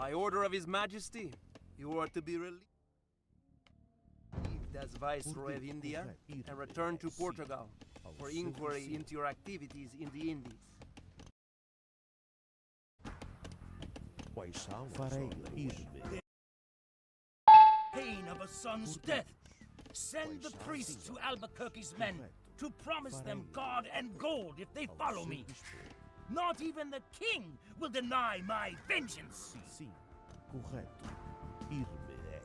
By order of His Majesty, you are to be relieved as Viceroy of India and return to Portugal for inquiry into your activities in the Indies. Pain of a son's death. Send the priest to Albuquerque's men to promise them God and gold if they follow me. Not even the king will deny my vengeance. Sim, correto. Ir-me-ei.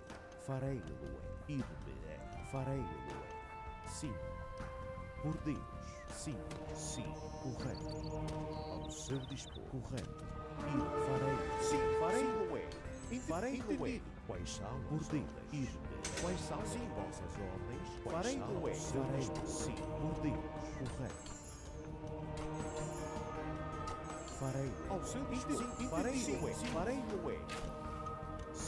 Farei-lo-ei. Ir-me-ei. Farei-lo-ei. Sim. Por Deus. Sim. Sim. Correto. Ao seu dispor. Correto. Farei. Sim. Farei-lo-ei. Farei-lo-ei. Quais são? Por Deus. Ir-me. Quais são as vossas ordens? Farei-lo-ei. Farei. Sim. Por Deus. Correto. Farei. Ao seu dispor. Farei-lo-ei. Farei-lo-ei.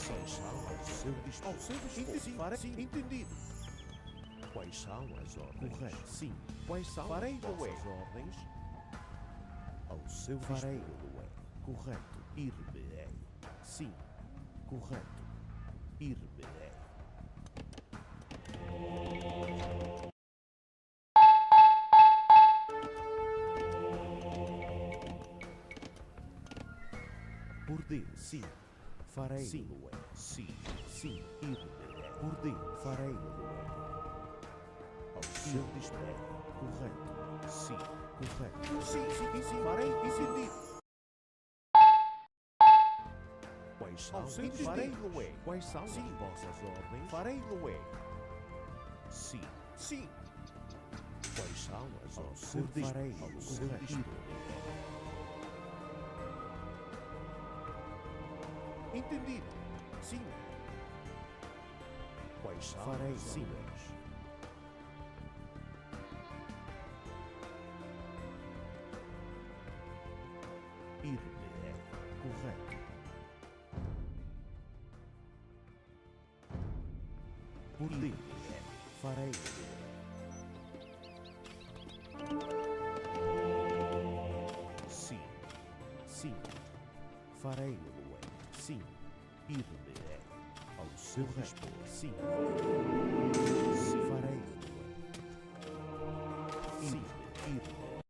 Quais são ao seu dispor? Ao seu dispor. Farei. Entendido. Quais são as ordens? Correto. Sim. Quais são as vossas ordens? Ao seu dispor. Farei-lo-ei. Correto. Ir-me-ei. Sim. Correto. Ir-me-ei. Por Deus, sim. Farei-lo-ei. Sim. Sim. Ir-me-ei. Por Deus, farei-lo-ei. Ao seu dispor. Correto. Sim. Correto. Sim. Farei. Entendido. Quais são? Farei-lo-ei. Quais são as vossas ordens? Farei-lo-ei. Sim. Sim. Quais são as ordens? Farei. Ao seu dispor. Entendido. Sim. Quais são? Farei. Sim. Ir-me-ei. Correto. Por Deus, farei. Sim. Sim. Farei-lo-ei. Sim. Ir-me-ei. Ao seu dispor. Sim. Sim. Farei-lo-ei. Sim. Ir-me-ei.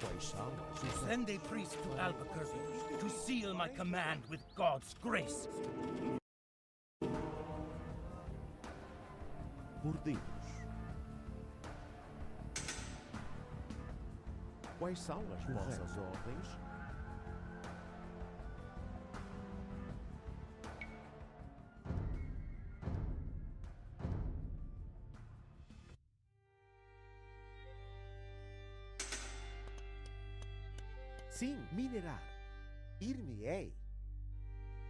Quais são as... Send a priest to Albuquerque to seal my command with God's grace. Por Deus. Quais são as vossas ordens? Sim, minerar. Ir-me-ei.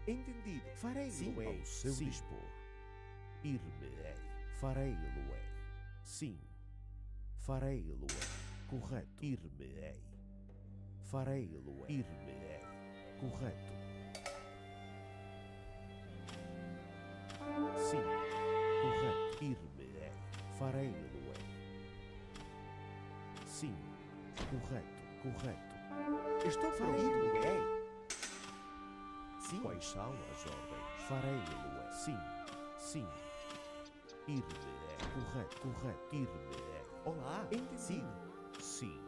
Entendido. Farei-lo-ei. Ao seu dispor. Ir-me-ei. Farei-lo-ei. Sim. Farei-lo-ei. Correto. Ir-me-ei. Farei-lo-ei. Ir-me-ei. Correto. Sim. Correto. Ir-me-ei. Farei-lo-ei. Sim. Correto. Correto. Estou farei-lo-ei. Sim. Quais são as ordens? Farei-lo-ei. Sim. Sim. Ir-me-ei. Correto. Correto. Ir-me-ei. Olá. Entendido. Sim.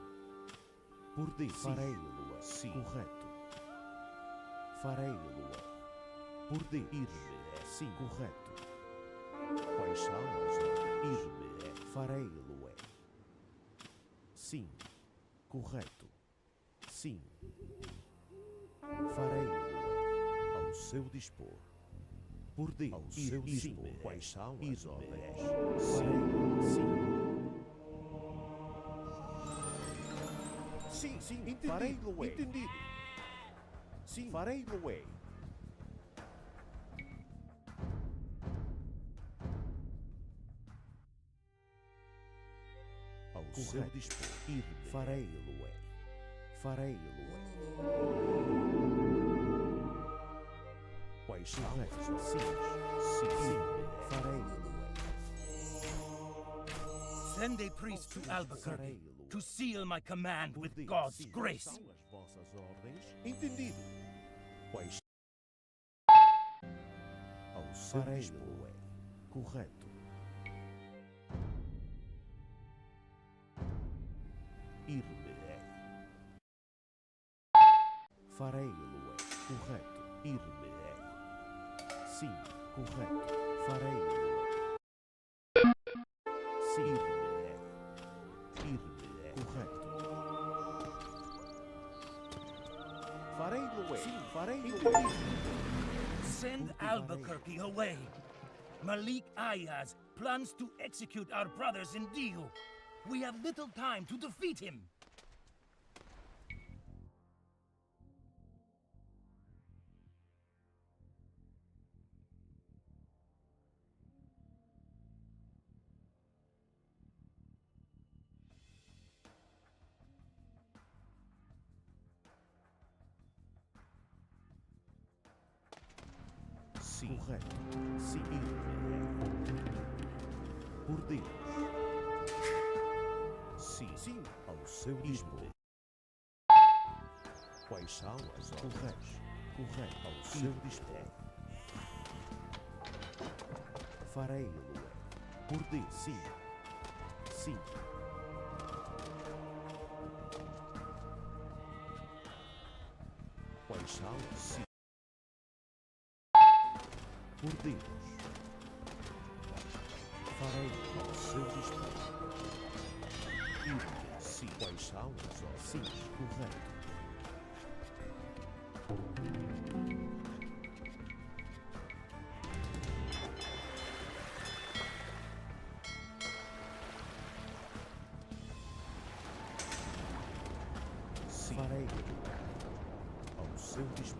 Por Deus. Farei-lo-ei. Sim. Correto. Farei-lo-ei. Por Deus. Ir-me-ei. Sim. Correto. Quais são as ordens? Ir-me-ei. Farei-lo-ei. Sim. Correto. Sim. Farei-lo-ei. Ao seu dispor. Por Deus. Ao seu dispor. Quais são as ordens? Sim. Sim. Entendido. Farei-lo-ei. Entendido. Sim. Farei-lo-ei. Ao seu dispor. Ir-me. Farei-lo-ei. Farei-lo-ei. Quais são as ordens? Sim. Farei-lo-ei. Send a priest to Albuquerque to seal my command with God's grace. São as vossas ordens? Entendido. Quais ao seu dispor. Correto. Ir-me-ei. Farei-lo-ei. Correto. Ir-me-ei. Sim, correto. Farei-lo-ei. Sim, ir-me-ei. Ir-me-ei. Correto. Farei-lo-ei. Sim, farei-lo-ei. Send Albuquerque away. Malik Ayaz plans to execute our brothers in Dio. We have little time to defeat him. Sim, correto. Sim, ir-me-ei. Por Deus. Sim, sim, ao seu dispor. Quais são as ordens? Correto, ao seu dispor. Farei-lo. Por Deus, sim. Sim. Quais são? Sim. Por Deus. Farei-lo ao seu dispor. Ir-me, sim. Quais são as ordens? Sim, correto. Sim. Farei-lo ao seu dispor.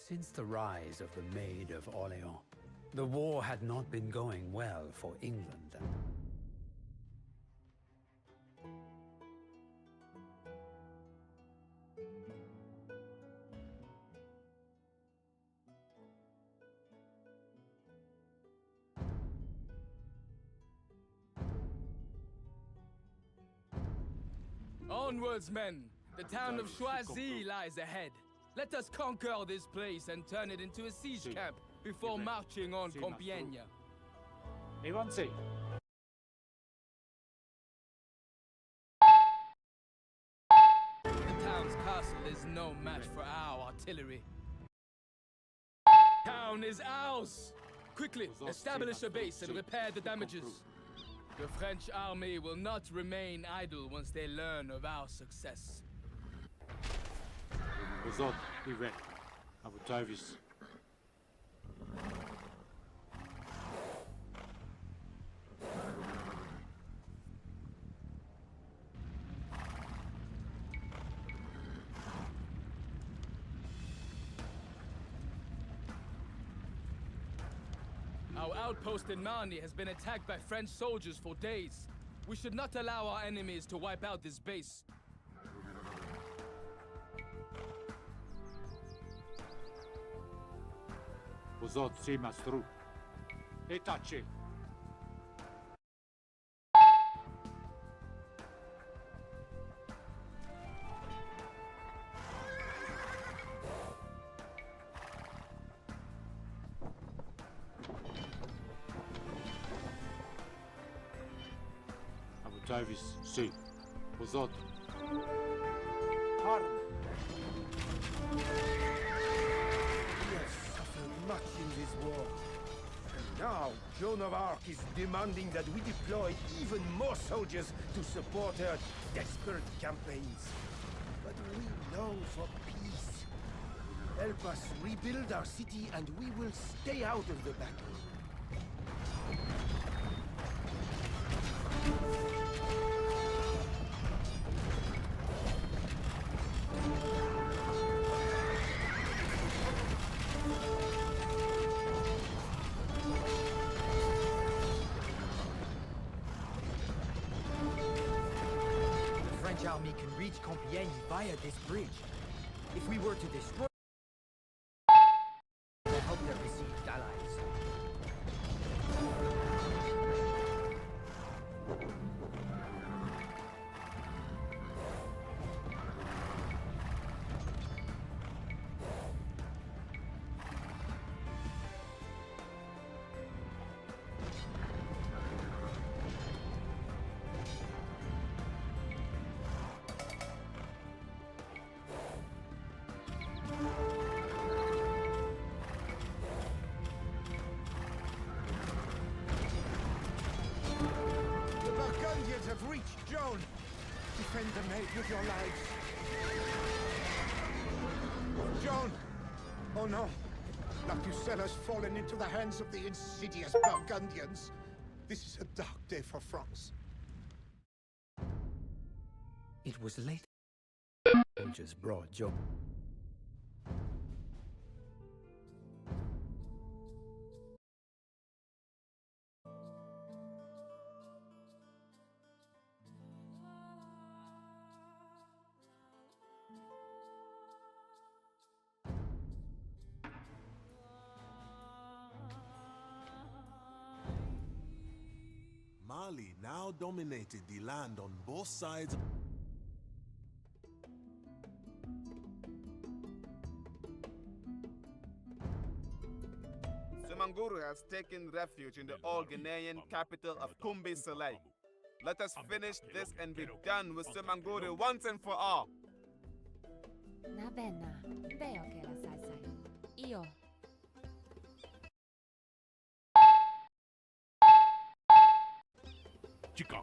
Since the rise of the Maid of Orleans, the war had not been going well for England. Onwards, men! The town of Choisy lies ahead. Let us conquer this place and turn it into a siege camp before marching on Compiègne. Avanti. The town's castle is no match for our artillery. Town is ours! Quickly, establish a base and repair the damages. The French army will not remain idle once they learn of our success. Pozor, Ivet. Avutavis. Our outpost in Marne has been attacked by French soldiers for days. We should not allow our enemies to wipe out this base. Pozor, Simastru. Etache. Avutavis, si. Pozor. Harm. We have suffered much in this war. And now, Joan of Arc is demanding that we deploy even more soldiers to support her desperate campaigns. But we long for peace. Help us rebuild our city and we will stay out of the battle. The French army can reach Compiègne via this bridge. If we were to destroy it, to help their besieged allies. The Burgundians have reached Joan. Defend the maid with your lives. Joan! Oh no! La Pucelle has fallen into the hands of the insidious Burgundians. This is a dark day for France. It was late. Soldiers brought Joe. Mali now dominated the land on both sides. Semanguru has taken refuge in the old Ghanaian capital of Kumbi Saleh. Let us finish this and be done with Semanguru once and for all. Nabenna, veo che la sai. Io Chica.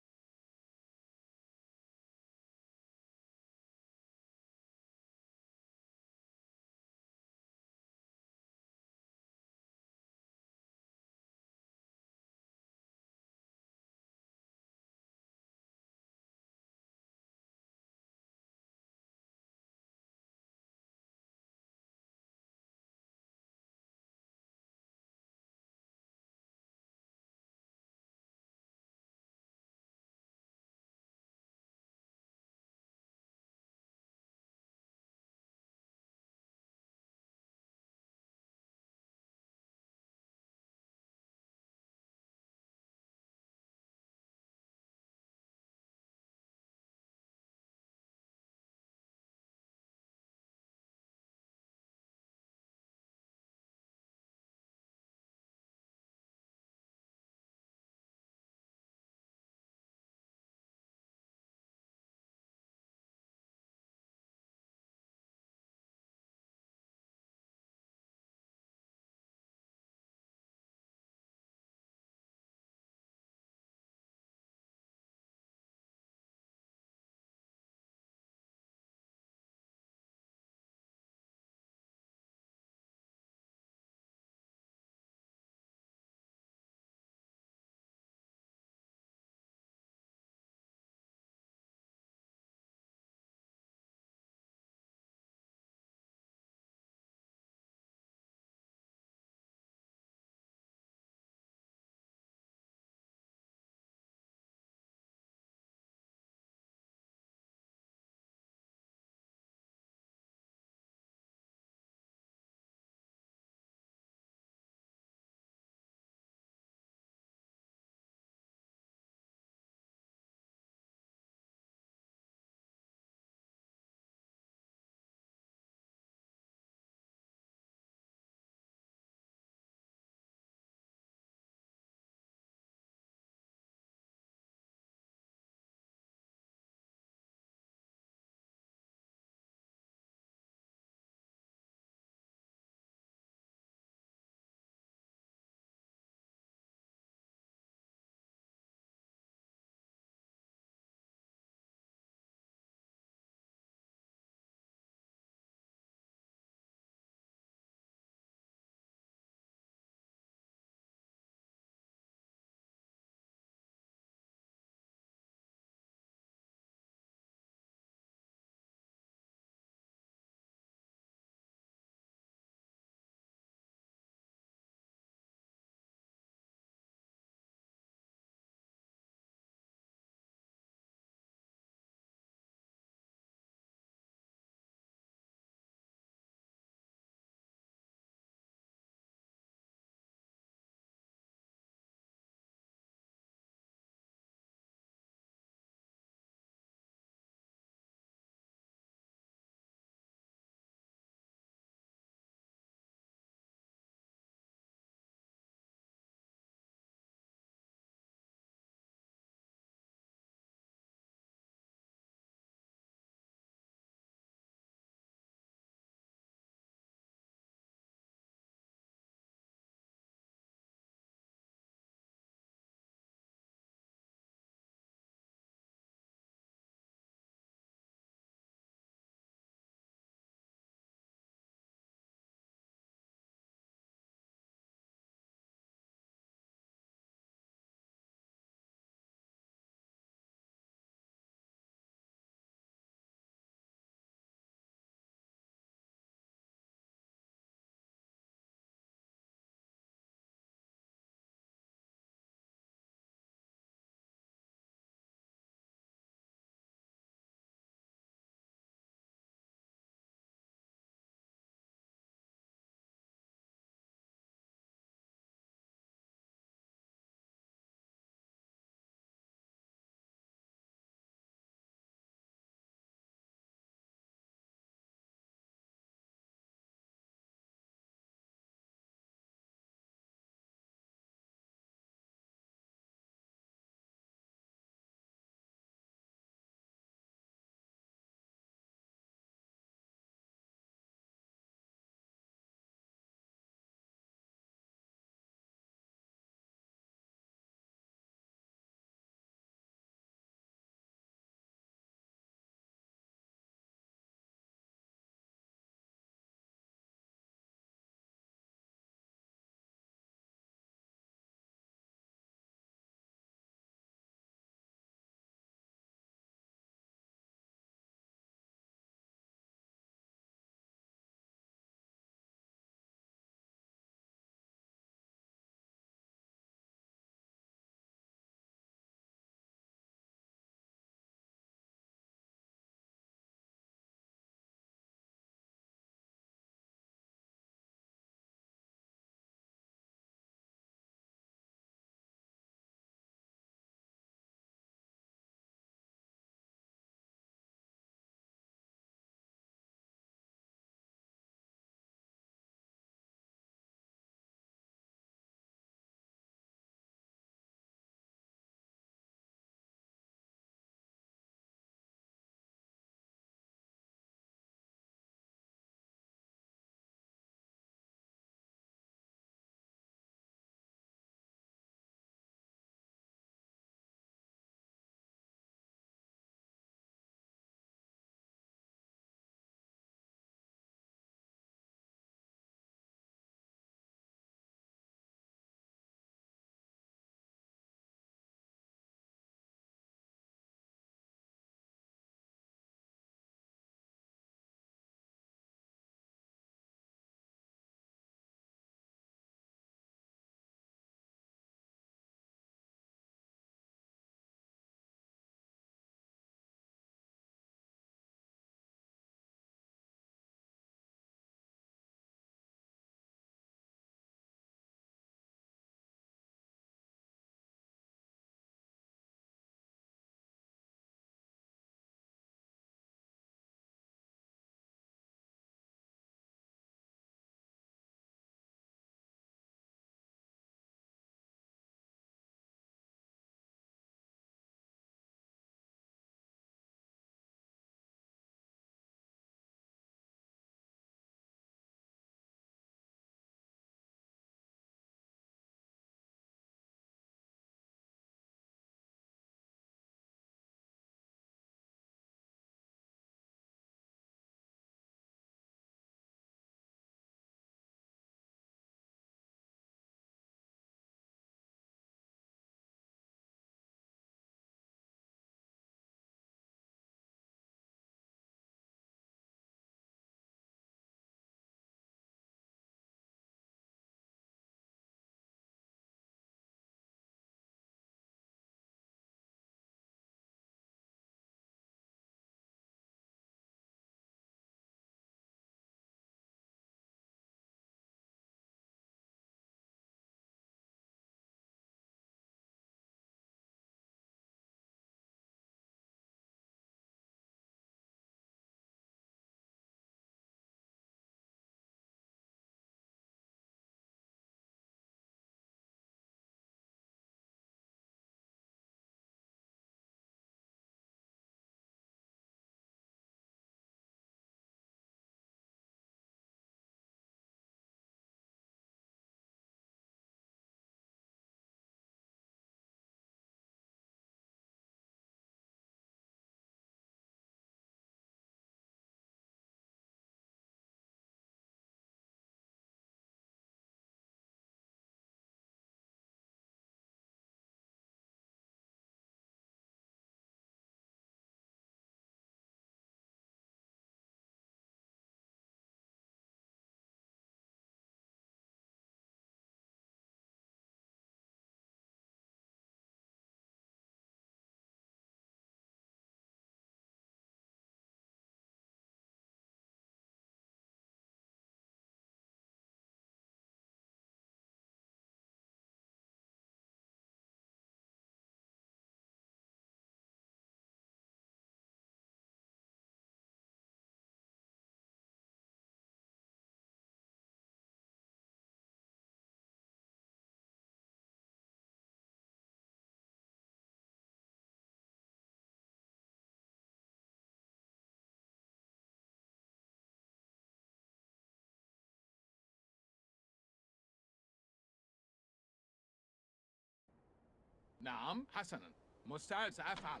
نعم حسنا مستعد سأفعل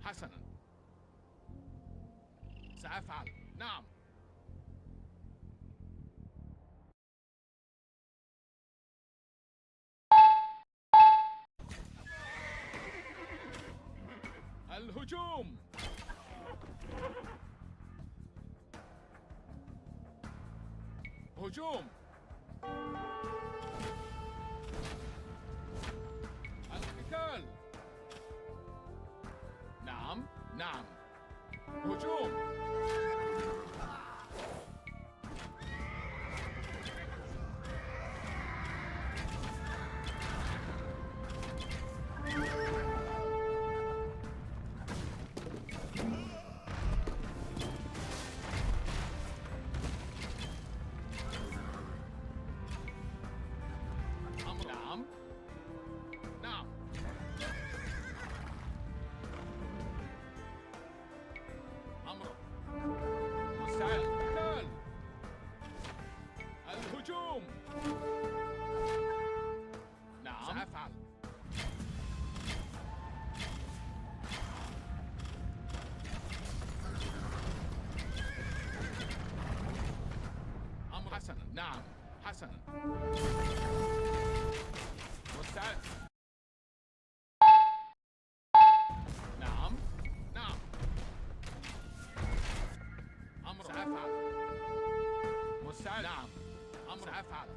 حسنا سأفعل نعم الهجوم هجوم القتال نعم نعم هجوم نعم نعم أمر مستعد قتال الهجوم نعم سأفعل أمر حسنا نعم حسنا مستعد نعم نعم أمر سأفعل مستعد نعم أمر سأفعل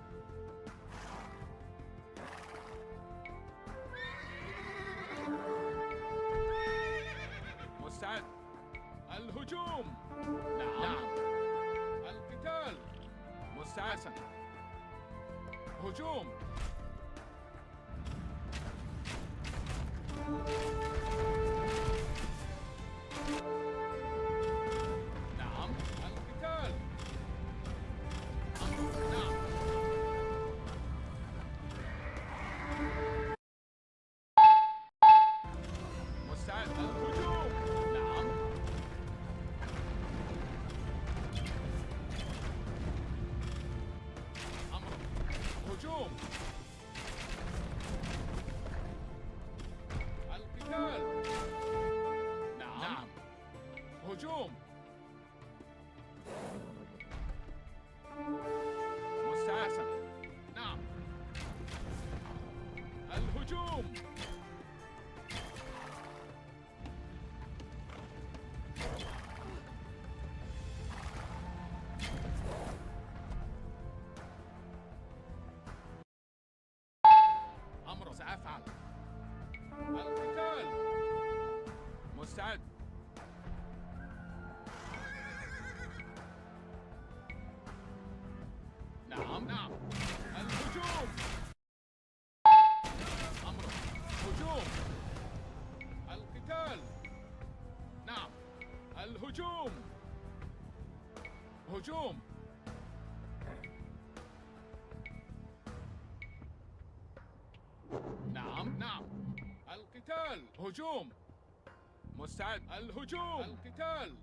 مستعد الهجوم نعم نعم القتال مستعد هجوم نعم القتال نعم مستعد الهجوم نعم أمر هجوم القتال نعم نعم هجوم مستعد نعم الهجوم أمر سأفعل القتال مستعد نعم نعم الهجوم أمر هجوم القتال نعم الهجوم هجوم نعم نعم القتال هجوم مستعد الهجوم القتال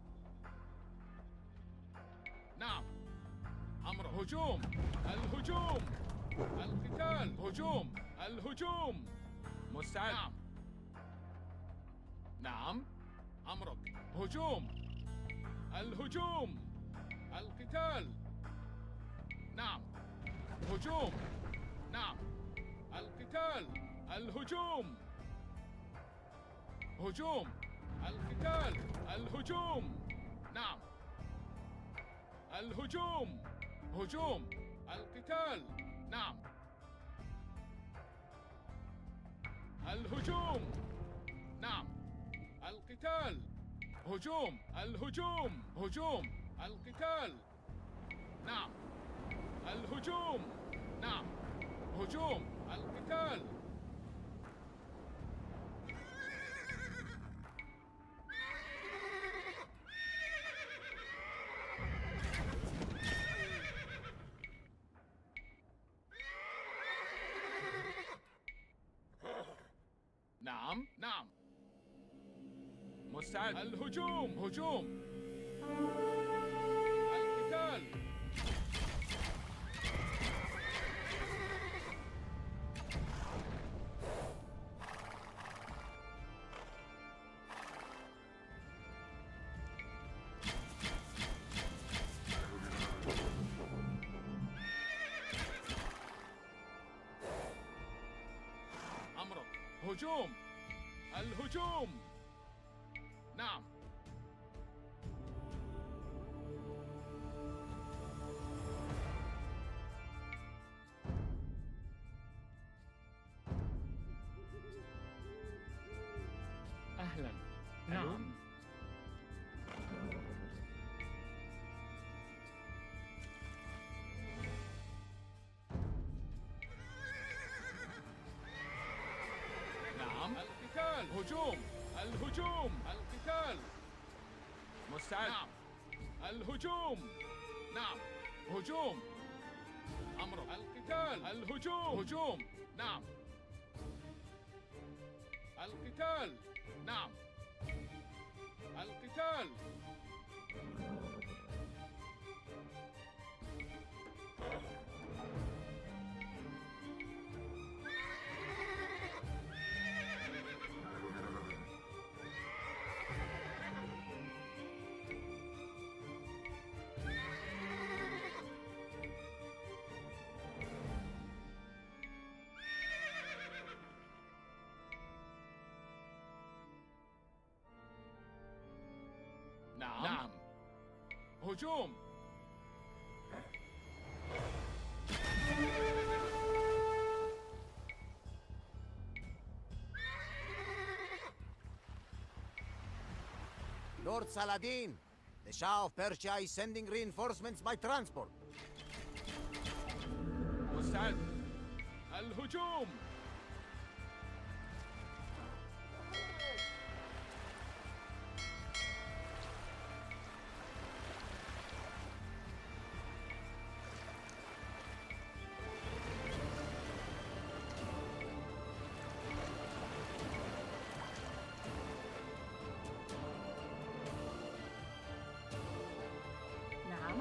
نعم أمر هجوم الهجوم القتال هجوم الهجوم مستعد نعم نعم أمرك هجوم الهجوم القتال نعم هجوم نعم القتال الهجوم هجوم القتال الهجوم نعم الهجوم هجوم القتال نعم الهجوم نعم القتال هجوم الهجوم هجوم القتال نعم الهجوم نعم هجوم القتال نعم نعم مستعد الهجوم هجوم القتال هجوم الهجوم نعم أهلا نعم نعم القتال هجوم الهجوم القتال مستعد نعم الهجوم نعم هجوم أمر القتال الهجوم هجوم نعم القتال نعم القتال نعم نعم هجوم Lord Saladin, the Shah of Persia is sending reinforcements by transport. مستعد الهجوم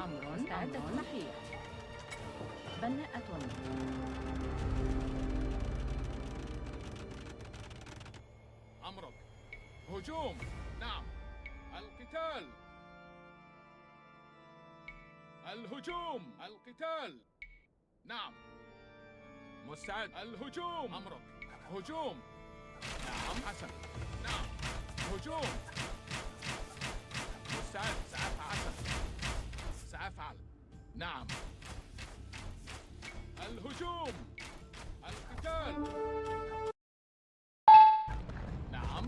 أمر مستعدة نحية بناءة أمرك هجوم نعم القتال الهجوم القتال نعم مستعد الهجوم أمرك هجوم نعم حسن نعم هجوم مستعد سأفعل سأفعل نعم الهجوم القتال نعم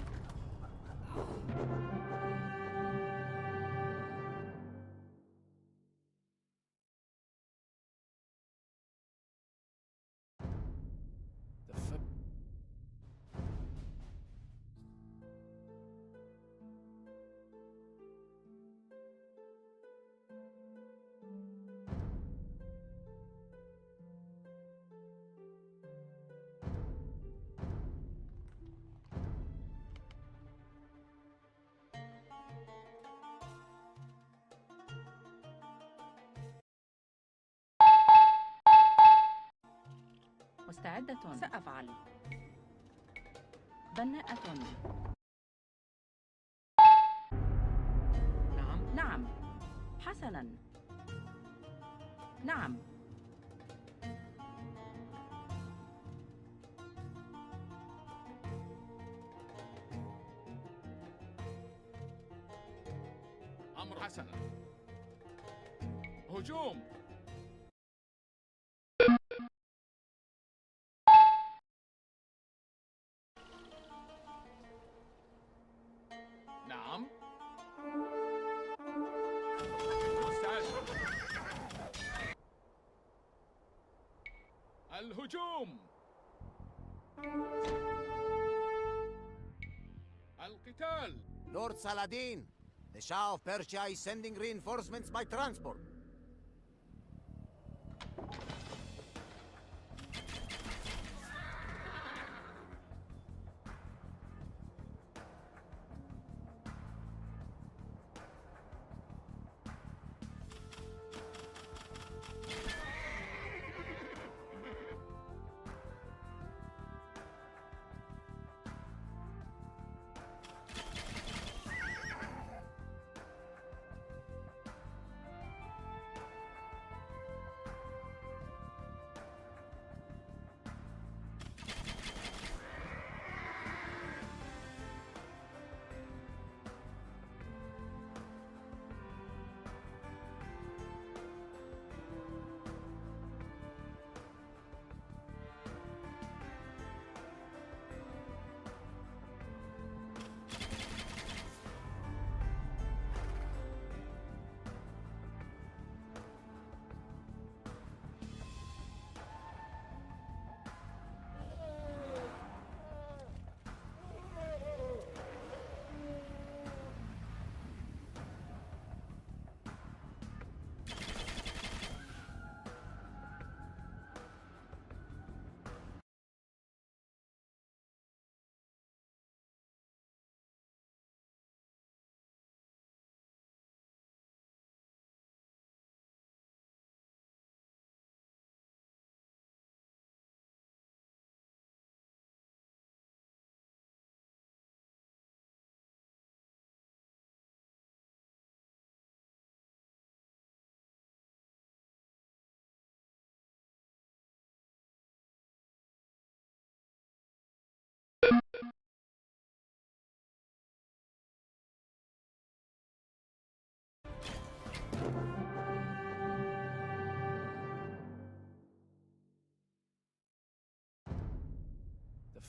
مستعدة سأفعل بناءة نعم نعم حسنا نعم أمر حسنا هجوم نعم مستعد الهجوم القتال Lord Saladin, the Shah of Persia is sending reinforcements by transport.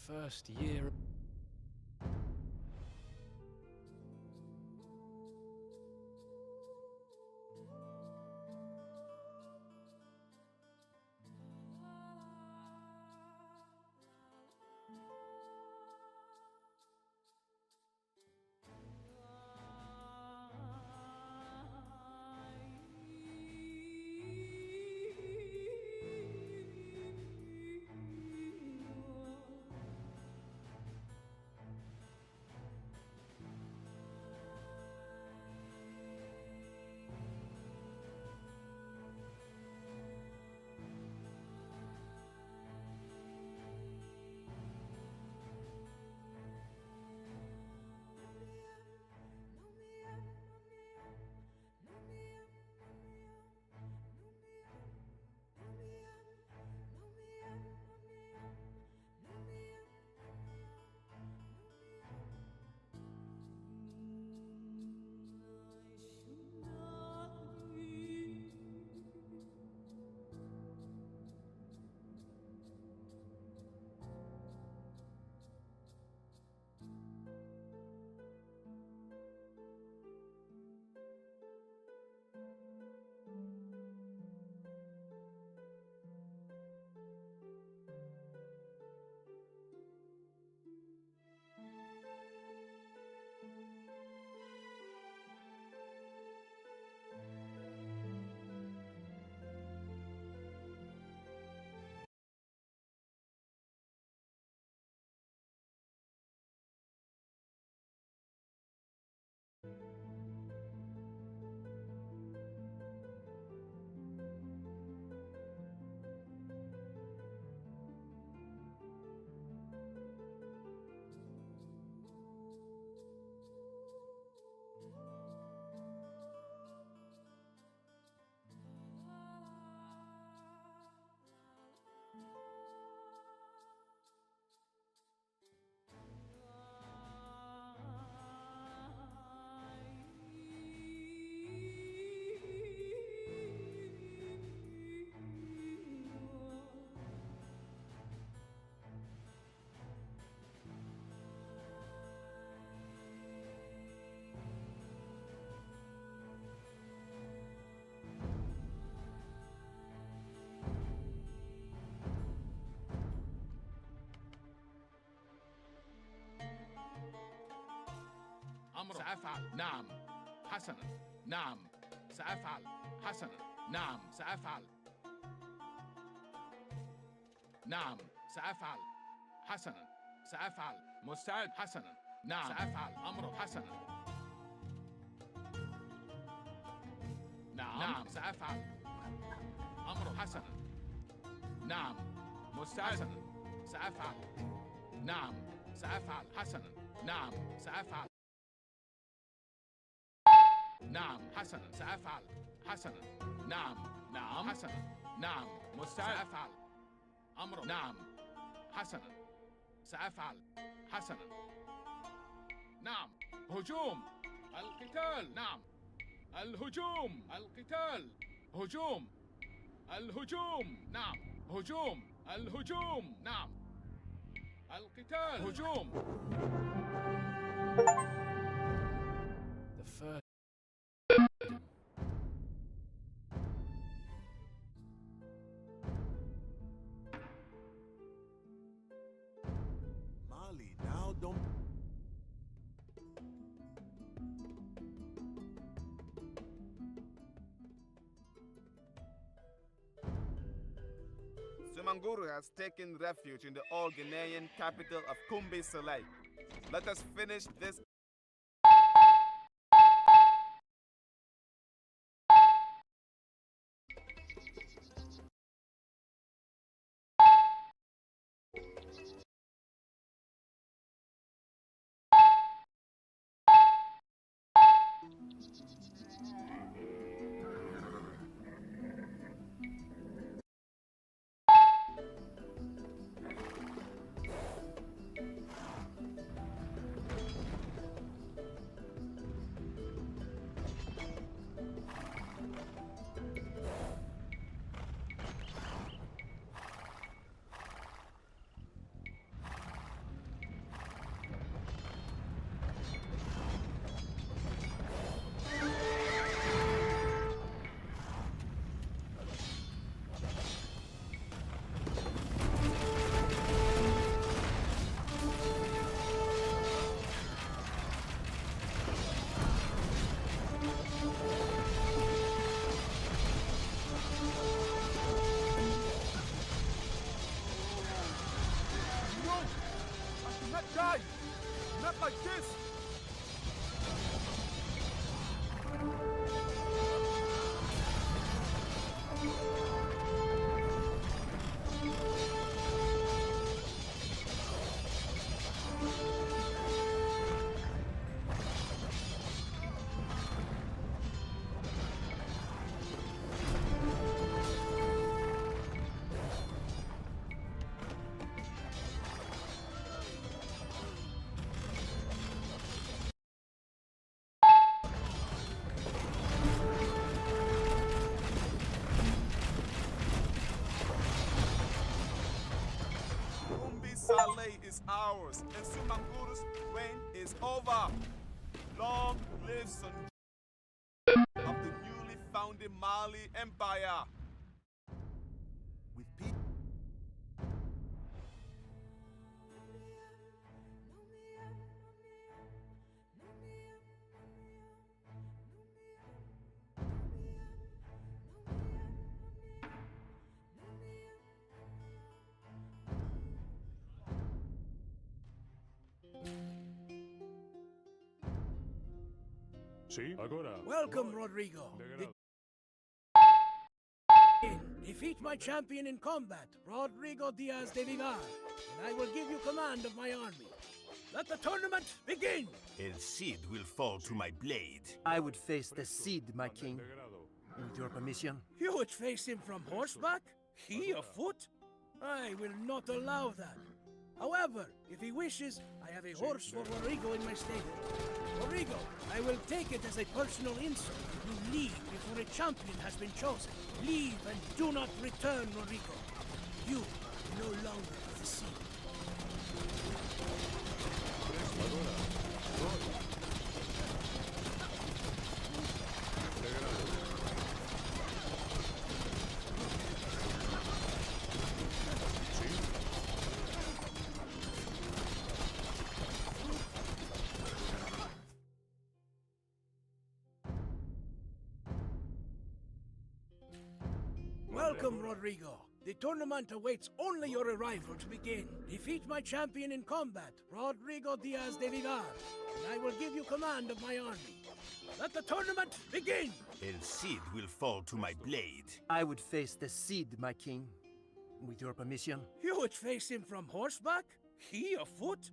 first year. سأفعل. نعم. حسنا. نعم. سأفعل. حسنا. نعم. سأفعل. نعم. سأفعل. حسنا. سأفعل. مستعد. حسنا. نعم. سأفعل. أمر. حسنا. نعم. نعم. سأفعل. أمر. حسنا. نعم. مستعد. حسنا. سأفعل. نعم. سأفعل. حسنا. نعم. سأفعل. نعم. حسنا. سأفعل. حسنا. نعم. نعم. حسنا. نعم. مستعد. سأفعل. أمر. نعم. حسنا. سأفعل. حسنا. نعم. هجوم. القتال. نعم. الهجوم. القتال. هجوم. الهجوم. نعم. هجوم. الهجوم. نعم. القتال. هجوم. The first. Mali, now don't. Sumanguru has taken refuge in the all Ghanaian capital of Kumbi Salai. Let us finish this. Not like this! Saleh is ours, and Sumanguru's reign is over. Long live Sun of the newly founded Mali Empire. With people. Welcome, Rodrigo. Defeat my champion in combat, Rodrigo Diaz de Vivar, and I will give you command of my army. Let the tournament begin! El Cid will fall to my blade. I would face the Cid, my king. With your permission. You would face him from horseback? He afoot? I will not allow that. However, if he wishes, I have a horse for Rodrigo in my stable. Rodrigo, I will take it as a personal insult if you leave before a champion has been chosen. Leave and do not return, Rodrigo. You are no longer of the sea. Welcome, Rodrigo. The tournament awaits only your arrival to begin. Defeat my champion in combat, Rodrigo Diaz de Vivar, and I will give you command of my army. Let the tournament begin! El Cid will fall to my blade. I would face the Cid, my king. With your permission. You would face him from horseback? He afoot?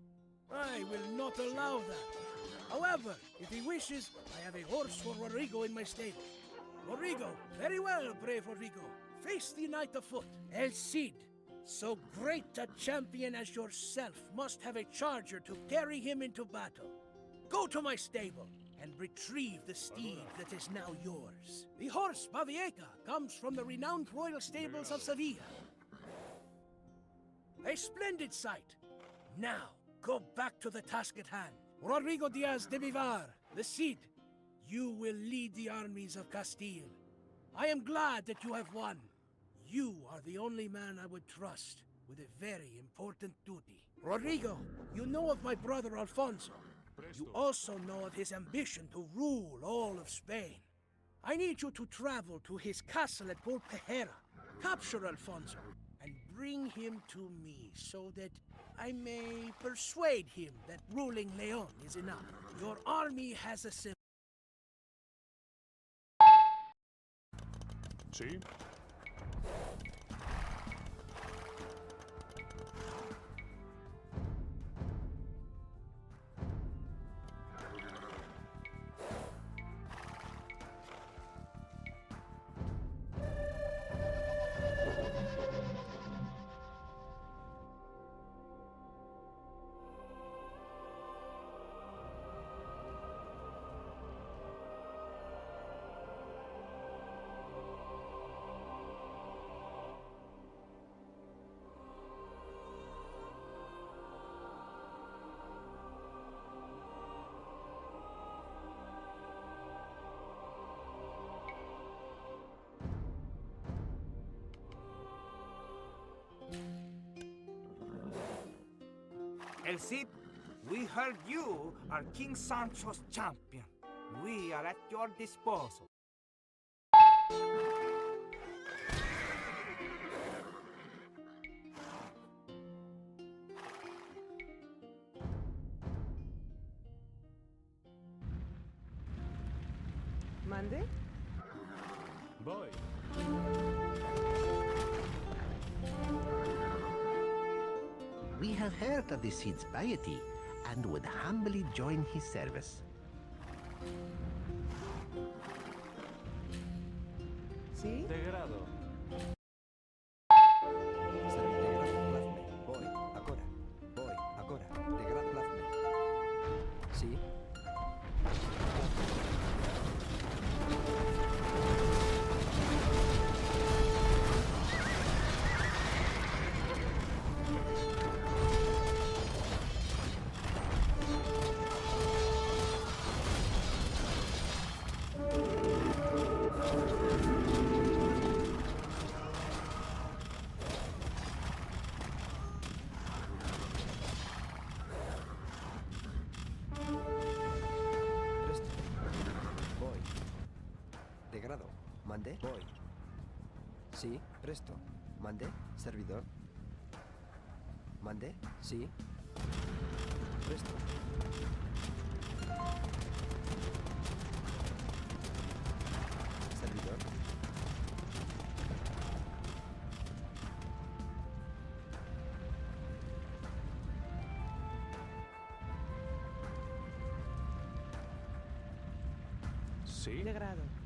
I will not allow that. However, if he wishes, I have a horse for Rodrigo in my stable. Rodrigo, very well, brave Rodrigo. Face the knight afoot. El Cid, so great a champion as yourself must have a charger to carry him into battle. Go to my stable and retrieve the steed that is now yours. The horse Bavieca comes from the renowned royal stables of Sevilla. A splendid sight. Now, go back to the task at hand. Rodrigo Diaz de Vivar, the Cid, you will lead the armies of Castile. I am glad that you have won. You are the only man I would trust with a very important duty. Rodrigo, you know of my brother Alfonso. You also know of his ambition to rule all of Spain. I need you to travel to his castle at Volpejera, capture Alfonso, and bring him to me so that I may persuade him that ruling Leon is enough. Your army has a sim. Sí. El Cid, we heard you are King Sancho's champion. We are at your disposal. ¿Mande? Voy. We have heard of the Cid's piety and would humbly join his service. ¿Sí? De grado. Voy, agora. Voy, agora. De grado plazme. Sí. ¿Mande? Voy. Sí, presto. ¿Mande? Servidor. ¿Mande? Sí. Presto. Servidor. Sí. De grado.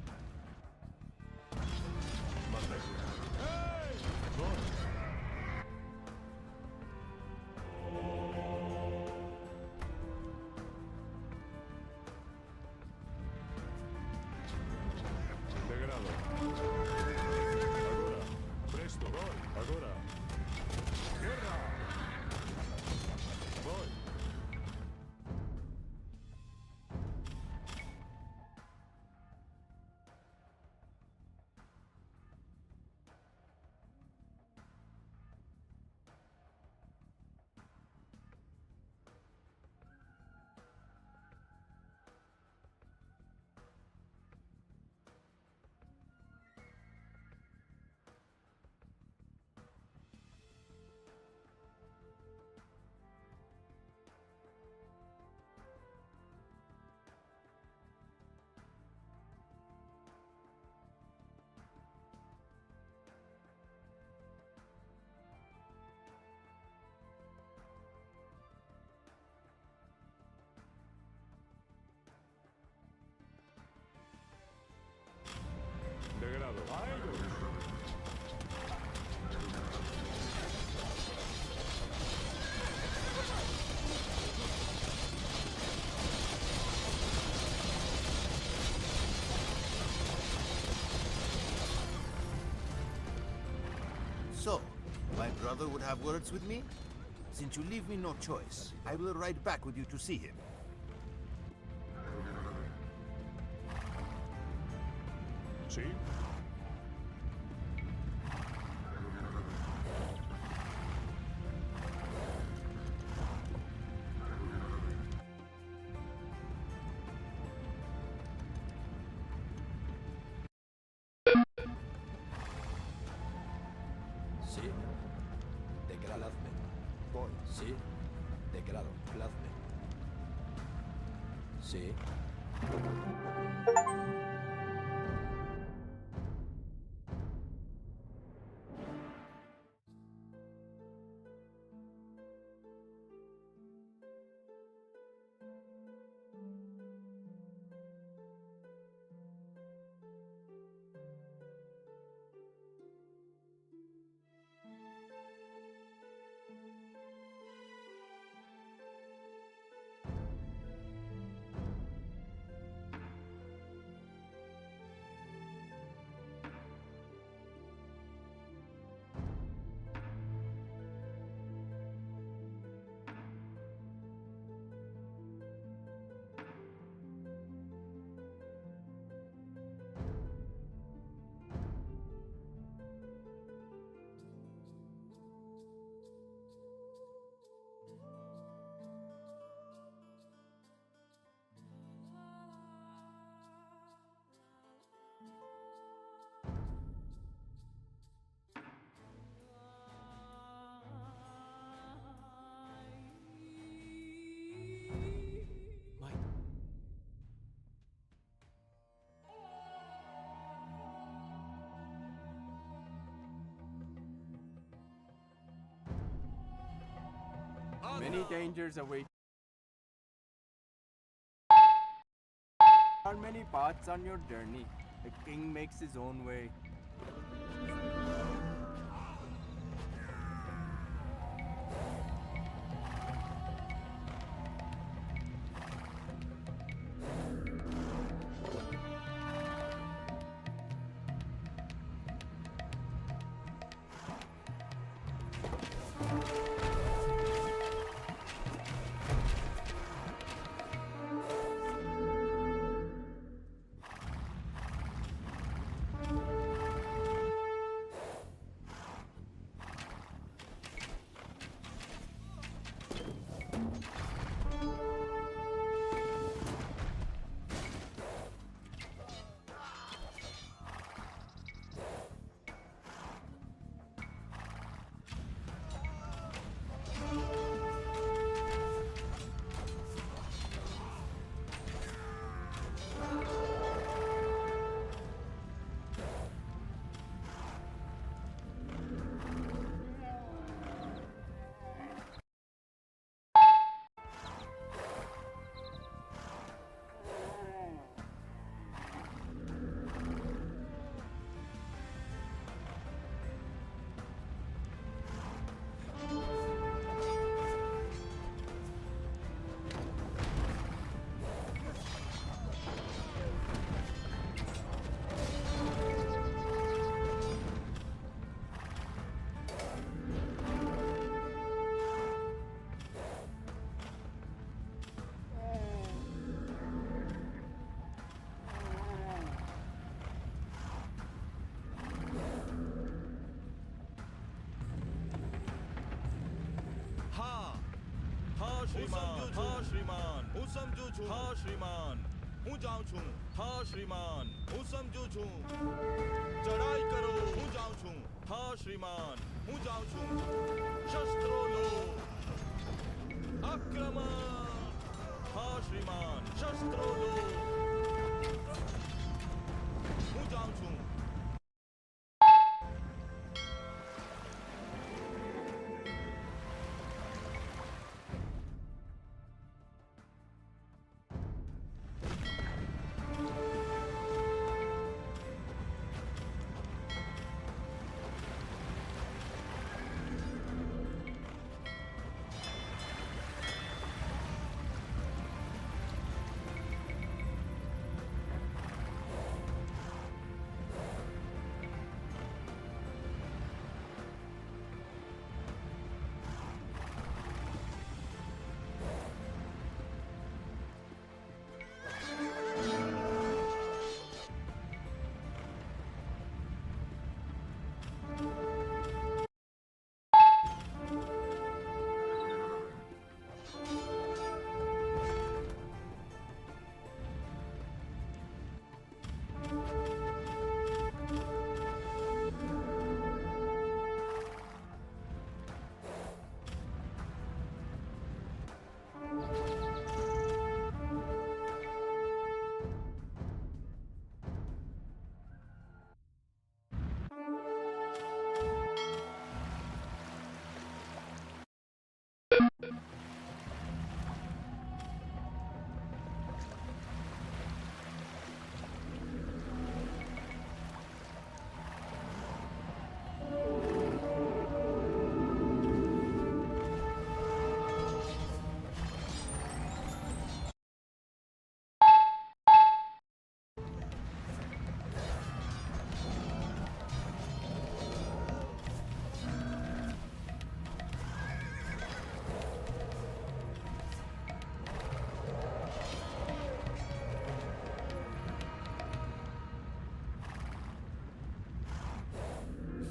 De grado. ¡A ellos! So, my brother would have words with me? Since you leave me no choice, I will ride back with you to see him. Sí. Sí. Degradadme. Voy. Sí. Degrado. Plazme. Sí. Many dangers await. There are many paths on your journey. The king makes his own way. श्रीमान हाँ श्रीमान हूँ समझू छू हाँ श्रीमान हूँ जाऊँ छू हाँ श्रीमान हूँ समझू छू चढ़ाई करो हूँ जाऊँ छू हाँ श्रीमान हूँ जाऊँ छू शस्त्रों लो आक्रमण हाँ श्रीमान शस्त्रों लो हूँ जाऊँ छू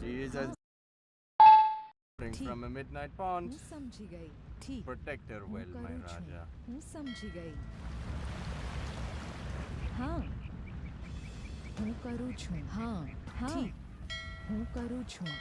She is as from a midnight pond. हूँ समझी गई ठीक Protect her well, my करूँ छूँ Raja. हूँ समझी गई हाँ हूँ करूँ छूँ हाँ ठीक हूँ करूँ छूँ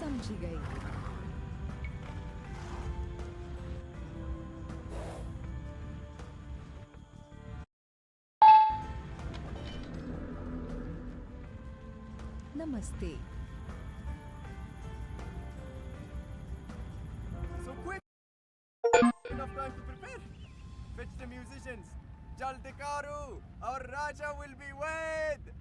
समझी गई। नमस्ते। So quick! Enough time to prepare. Fetch the musicians. Jaldikaru, our Raja will be wed.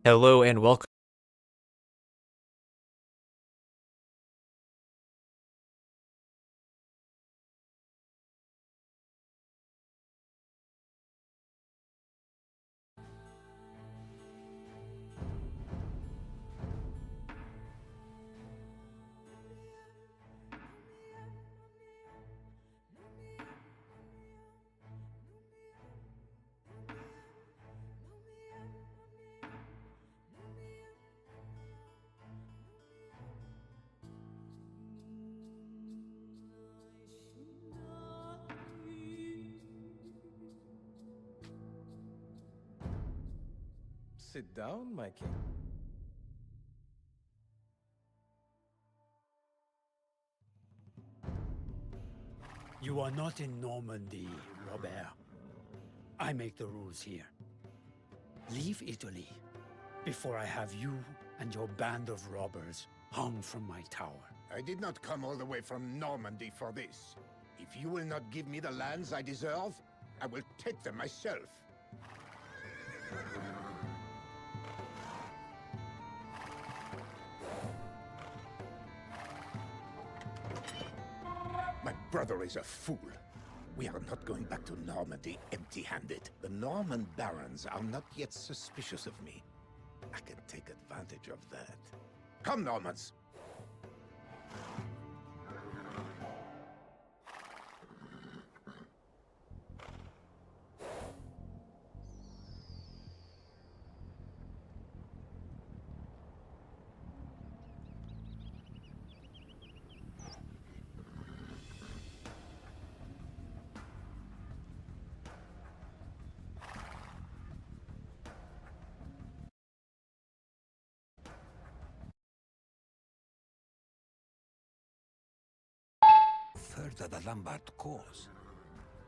Hello and welcome. Sit down, my king. You are not in Normandy, Robert. I make the rules here. Leave Italy before I have you and your band of robbers hung from my tower. I did not come all the way from Normandy for this. If you will not give me the lands I deserve, I will take them myself. My brother is a fool. We are not going back to Normandy empty-handed. The Norman barons are not yet suspicious of me. I can take advantage of that. Come, Normans! Further the Lombard cause.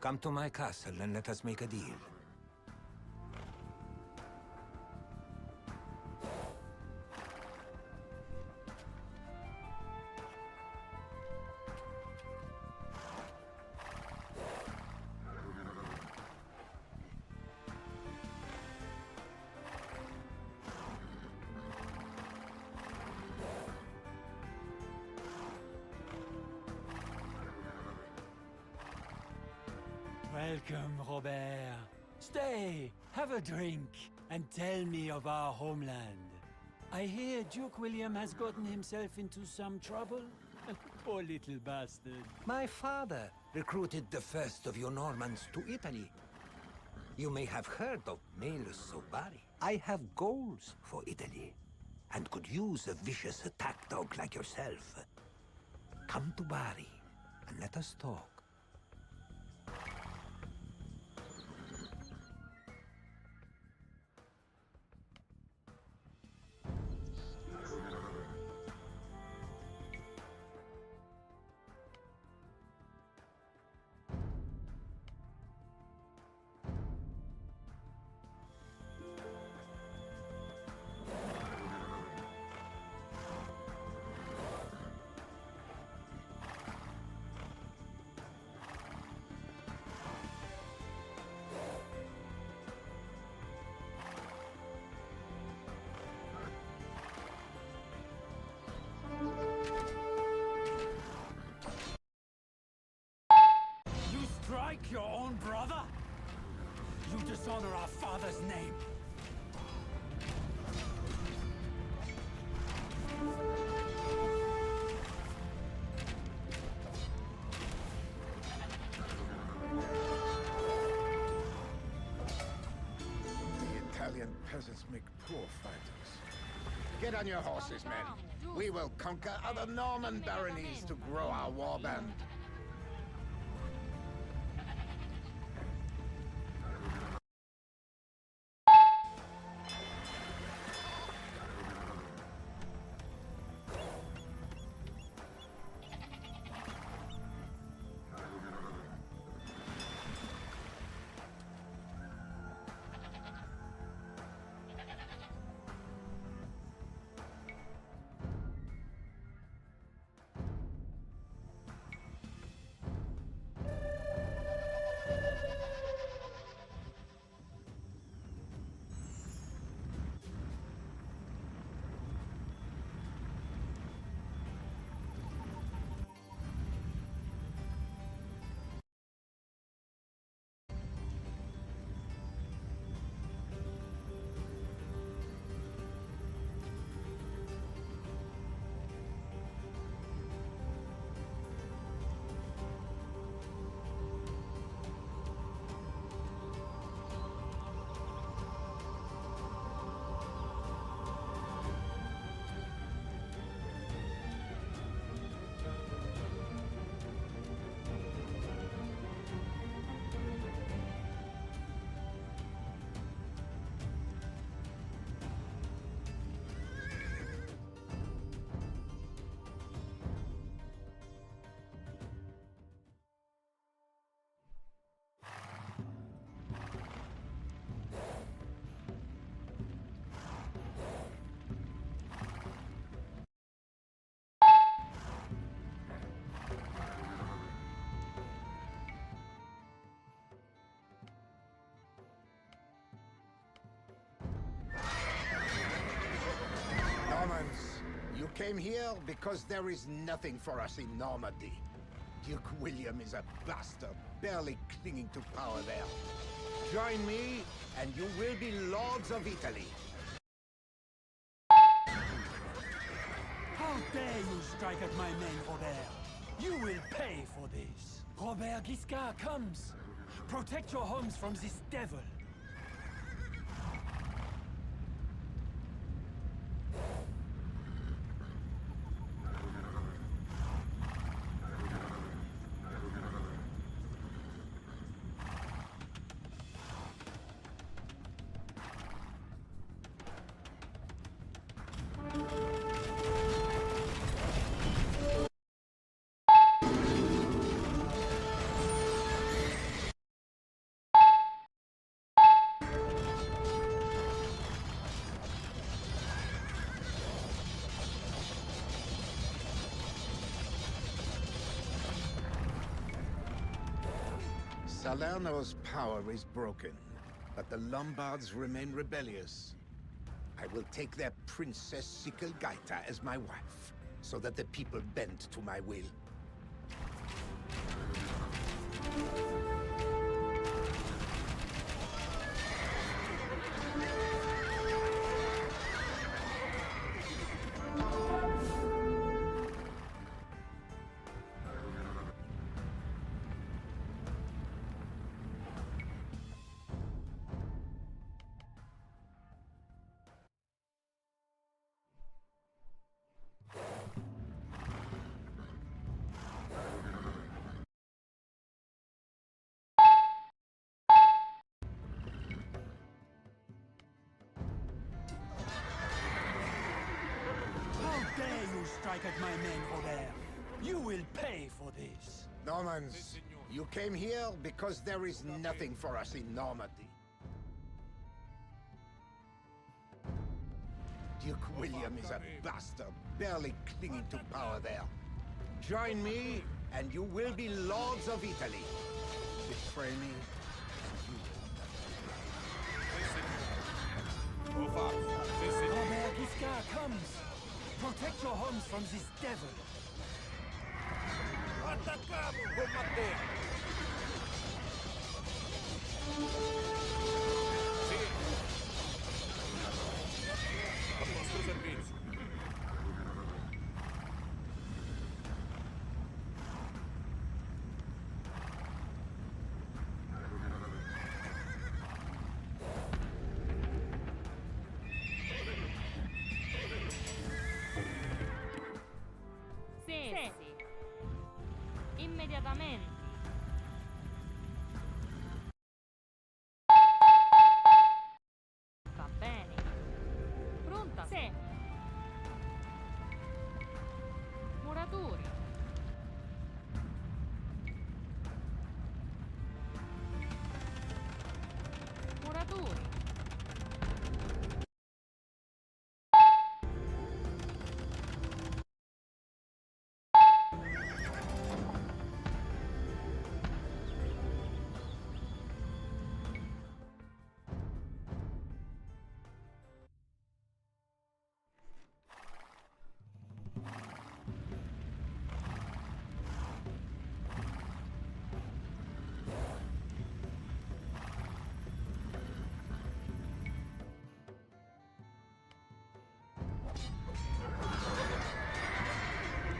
Come to my castle and let us make a deal. Welcome, Robert. Stay, have a drink, and tell me of our homeland. I hear Duke William has gotten himself into some trouble. Poor little bastard. My father recruited the first of your Normans to Italy. You may have heard of Malus Sobari. I have goals for Italy, and could use a vicious attack dog like yourself. Come to Bari, and let us talk. your own brother? You dishonor our father's name. The Italian peasants make poor fighters. Get on your horses, men. We will conquer other Norman baronies to grow our warband. You came here because there is nothing for us in Normandy. Duke William is a bastard, barely clinging to power there. Join me, and you will be lords of Italy. How dare you strike at my men, Robert? You will pay for this. Robert Guiscard comes. Protect your homes from this devil. Salerno's power is broken, but the Lombards remain rebellious. I will take their Princess Sicilgaita as my wife, so that the people bend to my will. Strike at my men, Robert. You will pay for this. Normans, you came here because there is nothing for us in Normandy. Duke William is a bastard, barely clinging to power there. Join me, and you will be lords of Italy. Betray me, and you will. Robert Guiscard comes. Protect your homes from this devil. Atacamos! Combater! Sì. A vostro servizio. Sì. Immediatamente. Va bene. Pronta? Sì. Muratori. Muratori.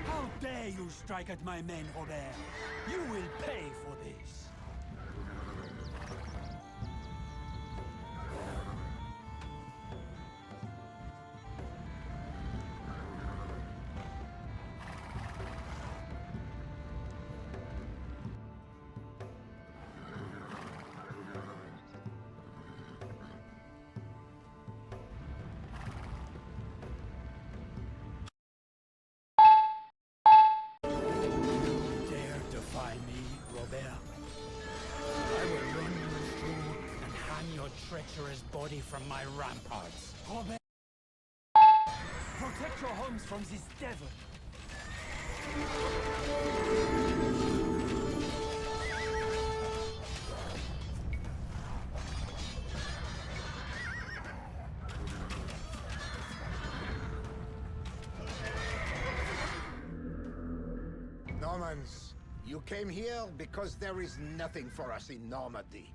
How dare you strike at my men, Robert? You will pay for this. Dare defy me, Robert? I will run you through and hang your treacherous body from my ramparts. Robert! Protect your homes from this devil! Normans, you came here because there is nothing for us in Normandy.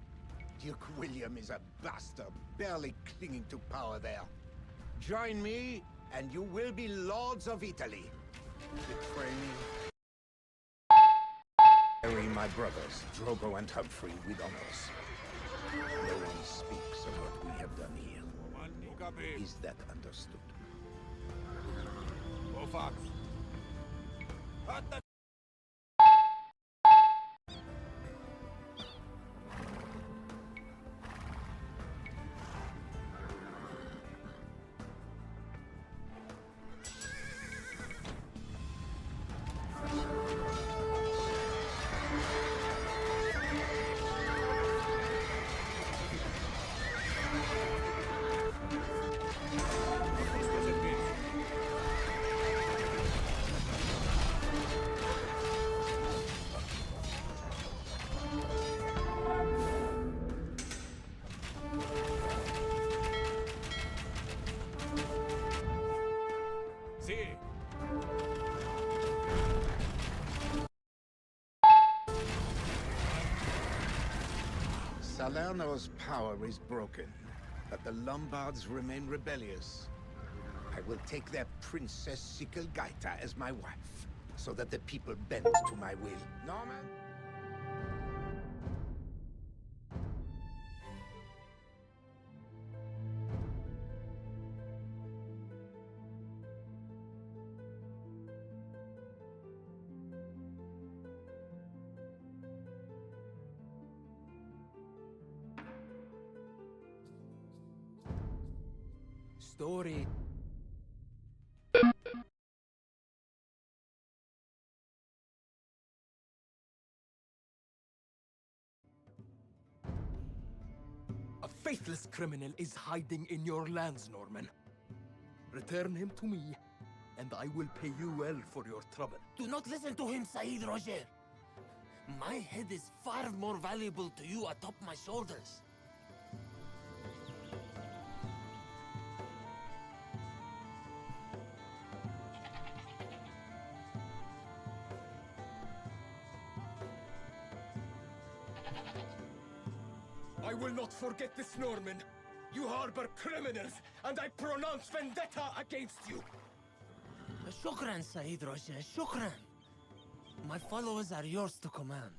Duke William is a bastard, barely clinging to power there. Join me, and you will be lords of Italy. Betray me. Bury my brothers, Drogo and Humphrey, with honors. No one speaks of what we have done here. Is that understood? Salerno's power is broken, but the Lombards remain rebellious. I will take their Princess Sicilgaita as my wife, so that the people bend to my will. Norman? Story. A faithless criminal is hiding in your lands, Norman. Return him to me, and I will pay you well for your trouble. Do not listen to him, Said Roger. My head is far more valuable to you atop my shoulders. I will not forget this, Norman. You harbor criminals, and I pronounce vendetta against you. Shukran, Said Roger, shukran. My followers are yours to command.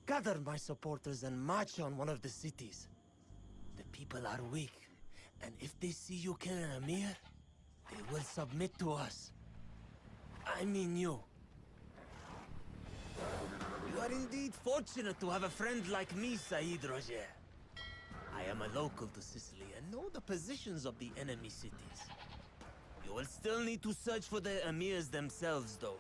Gather my supporters and march on one of the cities. The people are weak, and if they see you kill an emir, they will submit to us. I mean you. You are indeed fortunate to have a friend like me, Said Roger. I am a local to Sicily and know the positions of the enemy cities. You will still need to search for the emirs themselves, though.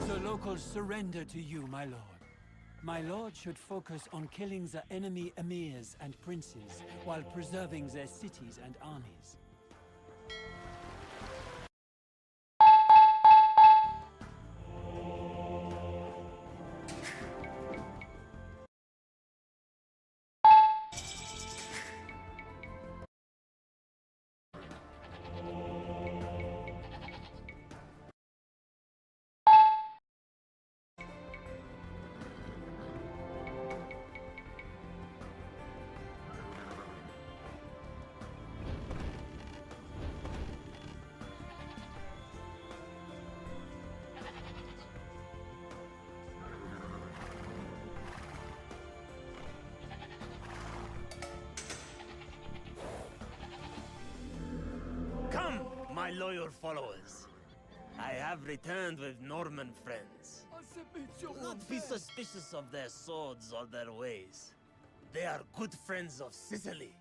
The locals surrender to you, my lord. My lord should focus on killing the enemy emirs and princes while preserving their cities and armies. Come, my loyal followers. I have returned with Norman friends. Do not be suspicious of their swords or their ways. They are good friends of Sicily.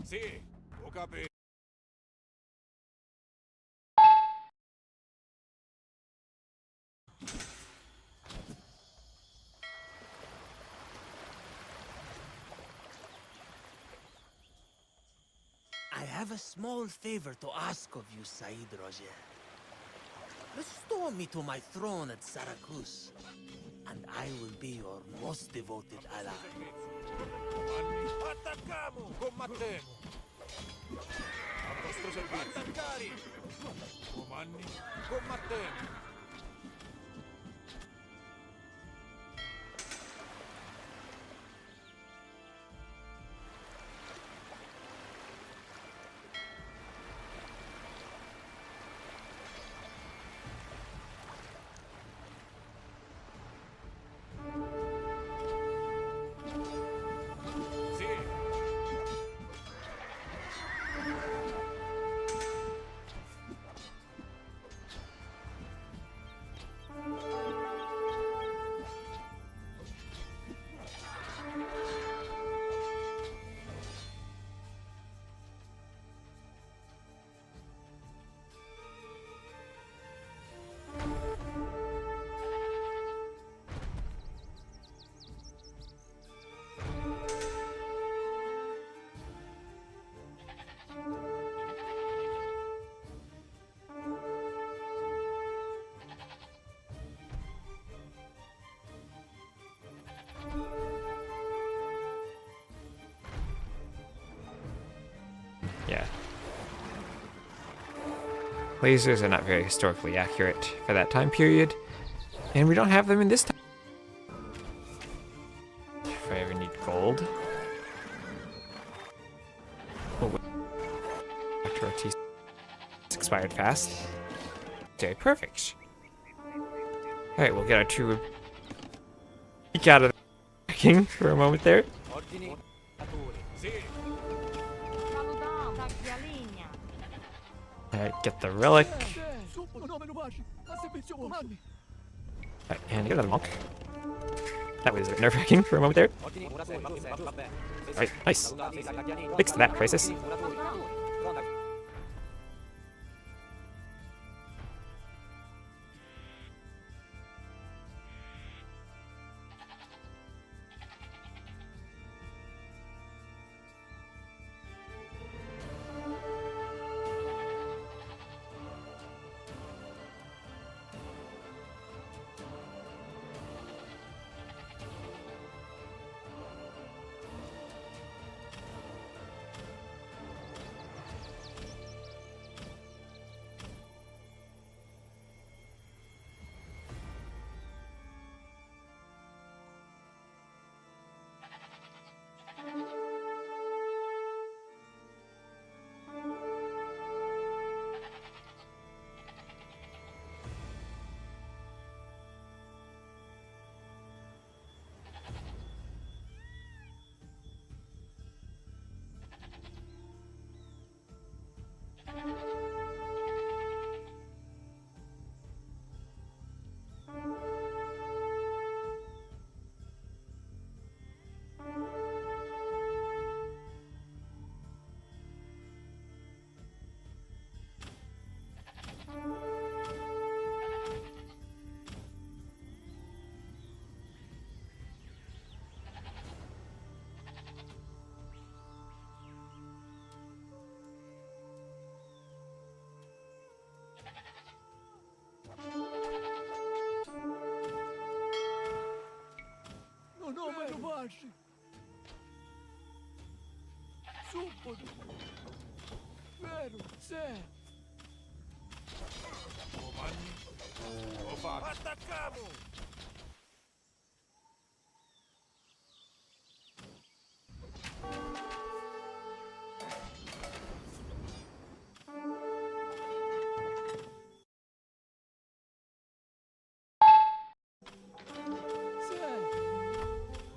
Sì, ho capito. I have a small favor to ask of you, Said Roger. Restore me to my throne at Syracuse. and I will be your most devoted ally. Attacchiamo! Combattiamo! A vostro servizio! Attaccare! Comandi! Combattiamo! Yeah. Lasers are not very historically accurate for that time period, and we don't have them in this time. If I ever need gold. Oh, wait. After our T expired fast. Okay, perfect. Alright, we'll get our two peek out of the king for a moment there. Alright, get the relic. Alright, and get another monk. That was a bit nerve-wracking for a moment there. Alright, nice. Fixed that crisis. No me lo baci! Subito! Vero, se! Comandi! Lo faccio! Attacchiamo!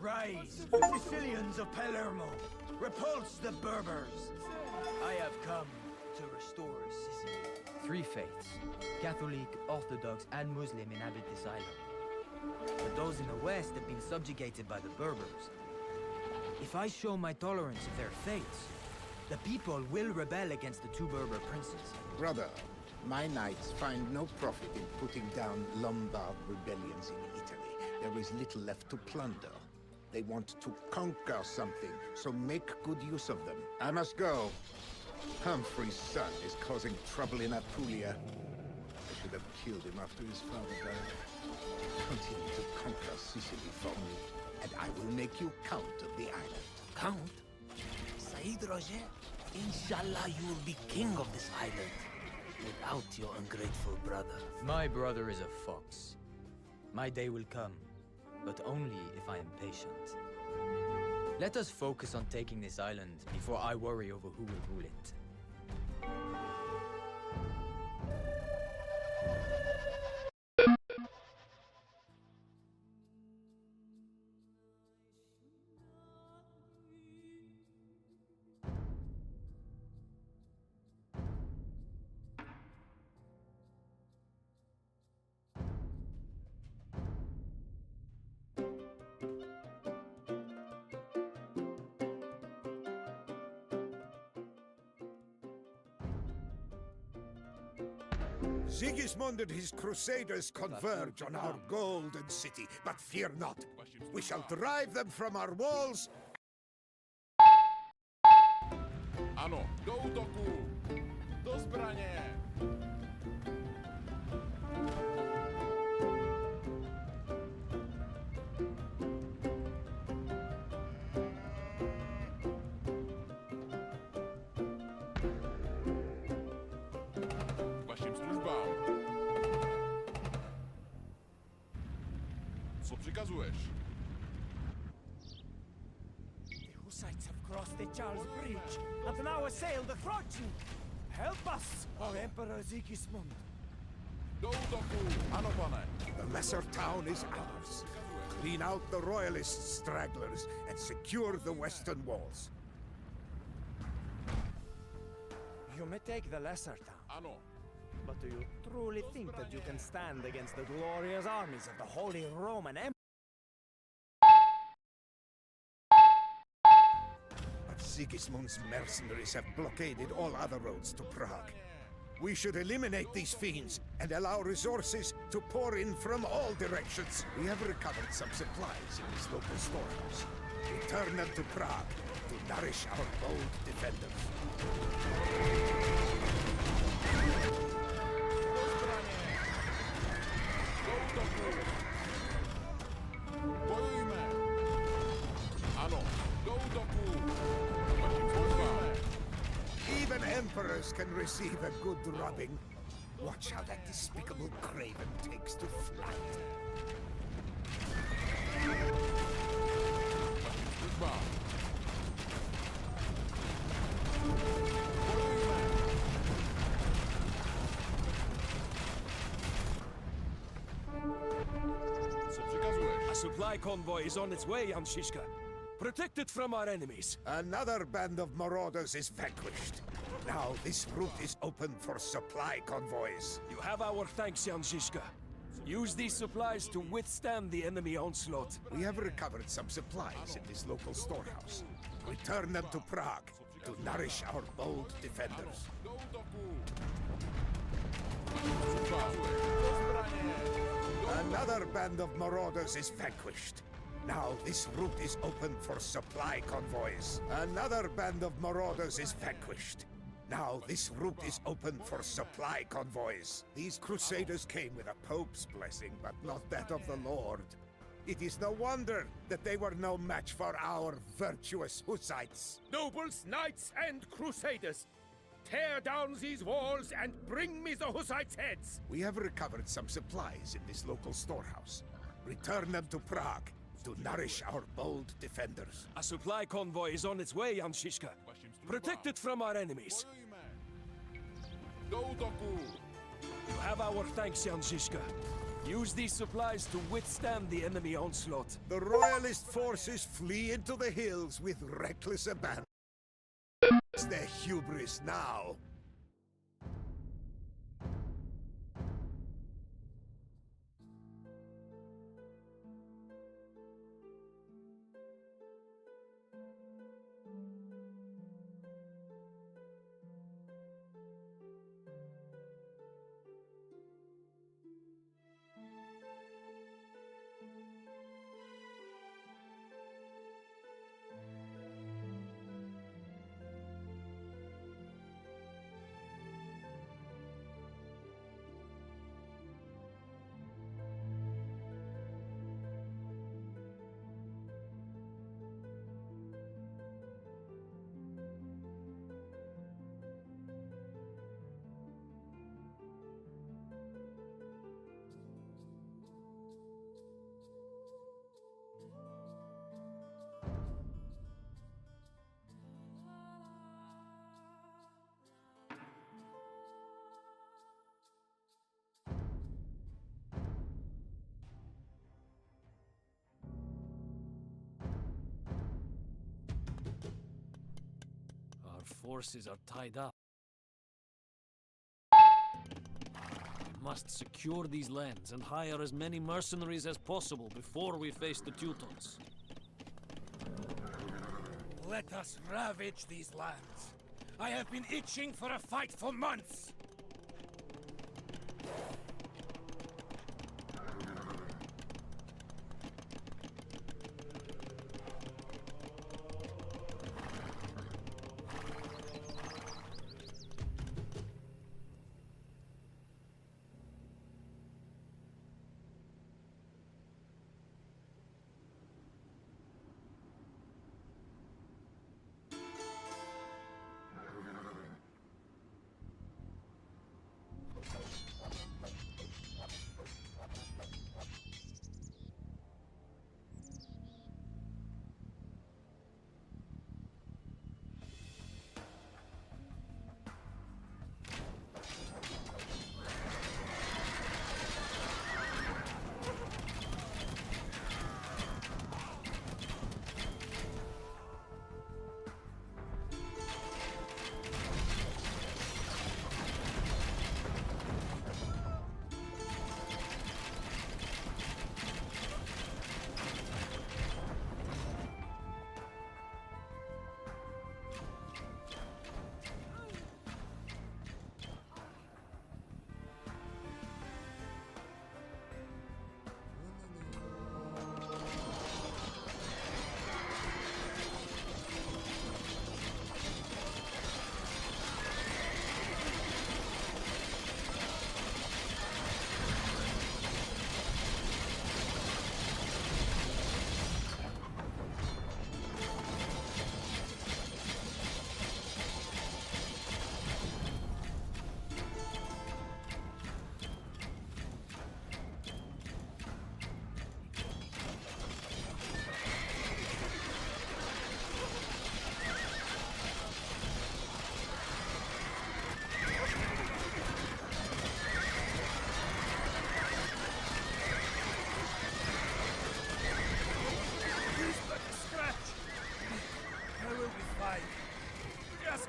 Rise, the Sicilians of Palermo! Repulse the Berbers! I have come to restore Sicily. 3 faiths, Catholic, Orthodox, and Muslim, inhabit this island. But those in the west have been subjugated by the Berbers. If I show my tolerance of their faiths, the people will rebel against the 2 Berber princes. Brother, my knights find no profit in putting down Lombard rebellions in Italy. There is little left to plunder. They want to conquer something, so make good use of them. I must go. Humphrey's son is causing trouble in Apulia. should have killed him after his father died. Continue to conquer Sicily for me, and I will make you Count of the island. Count? Said Roger, inshallah you will be king of this island. Without your ungrateful brother. My brother is a fox. My day will come, but only if I am patient. Let us focus on taking this island before I worry over who will rule it. Sigismund and his crusaders converge on our golden city, but fear not. We shall drive them from our walls. Ano, do útoku! Do zbraně! Vašim službám. Co přikazuješ? The Hussites have crossed the Charles Bridge and now assail the Frogen. Help us, our Emperor Sigismund. Do útoku! Ano, pane. The lesser town is ours. Clean out the royalist stragglers and secure the western walls. You may take the lesser town. Ano. But do you truly think that you can stand against the glorious armies of the Holy Roman Empire? But Sigismund's mercenaries have blockaded all other roads to Prague. We should eliminate these fiends and allow resources to pour in from all directions. We have recovered some supplies in this local storehouse. Return them to Prague to nourish our bold defenders. Bojujme! Ano, do útoku! Vašim službám. Even emperors can receive a good rubbing. Watch how that despicable craven takes to flight. Vašim službám. Co přikazuješ? A supply convoy is on its way, Jan Žižka. Protect it from our enemies. Another band of marauders is vanquished. Now this route is open for supply convoys. You have our thanks, Jan Žižka. Use these supplies to withstand the enemy onslaught. We have recovered some supplies in this local storehouse. Return them to Prague to nourish our bold defenders. Do útoku! Vašim službám. Do zbraně! Another band of marauders is vanquished. Now this route is open for supply convoys. Another band of marauders is vanquished. Now this route is open for supply convoys. These crusaders came with a pope's blessing, but not that of the Lord. It is no wonder that they were no match for our virtuous Hussites. Nobles, knights, and crusaders, tear down these walls and bring me the Hussites' heads! We have recovered some supplies in this local storehouse. Return them to Prague to nourish our bold defenders. A supply convoy is on its way, Jan Žižka. Protect it from our enemies. Do útoku! You have our thanks, Jan Žižka. Use these supplies to withstand the enemy onslaught. The royalist forces flee into the hills with reckless abandon. It's their hubris now. forces are tied up. We must secure these lands and hire as many mercenaries as possible before we face the Teutons. Let us ravage these lands. I have been itching for a fight for months.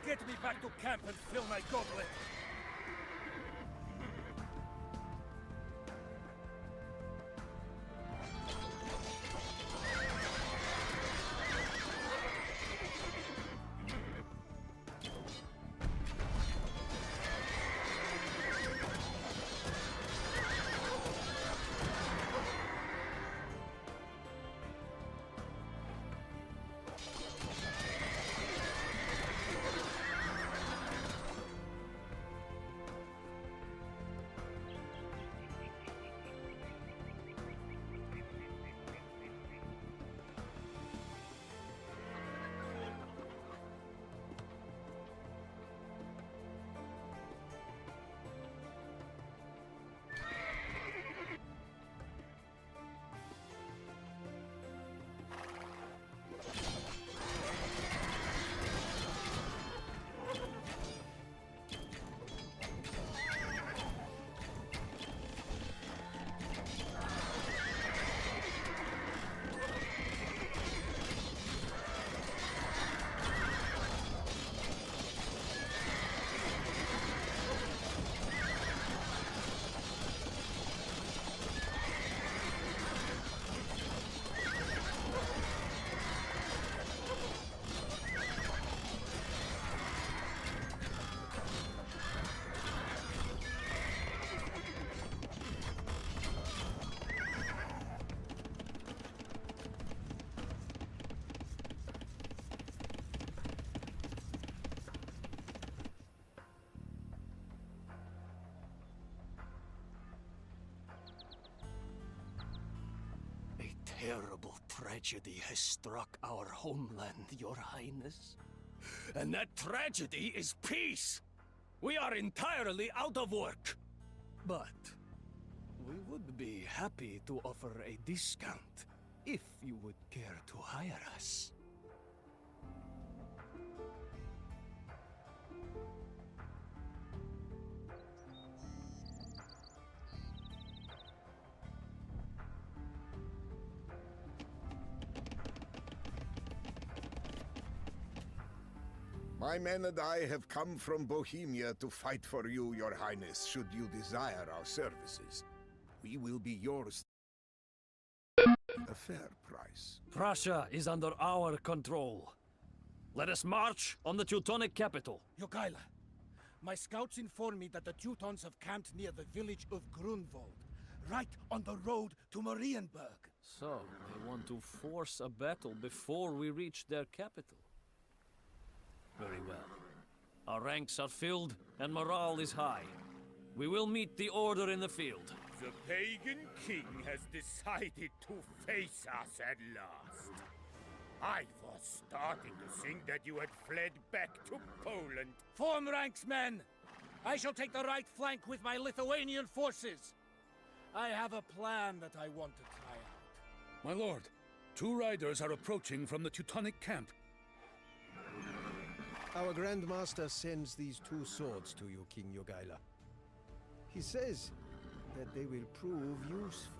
Get me back to camp and fill my goblet. Terrible tragedy has struck our homeland, Your Highness. And that tragedy is peace! We are entirely out of work! But we would be happy to offer a discount if you would care to hire us. My men and I have come from Bohemia to fight for you, Your Highness, should you desire our services. We will be yours a fair price. Prussia is under our control. Let us march on the Teutonic capital. Jogaila, my scouts inform me that the Teutons have camped near the village of Grunwald, right on the road to Marienburg. So, they want to force a battle before we reach their capital. Very well. Our ranks are filled and morale is high. We will meet the order in the field. The pagan king has decided to face us at last. I was starting to think that you had fled back to Poland. Form ranks, men! I shall take the right flank with my Lithuanian forces. I have a plan that I want to try out. My lord, 2 riders are approaching from the Teutonic camp. Our Grand Master sends these 2 swords to you, King Jogaila. He says that they will prove useful,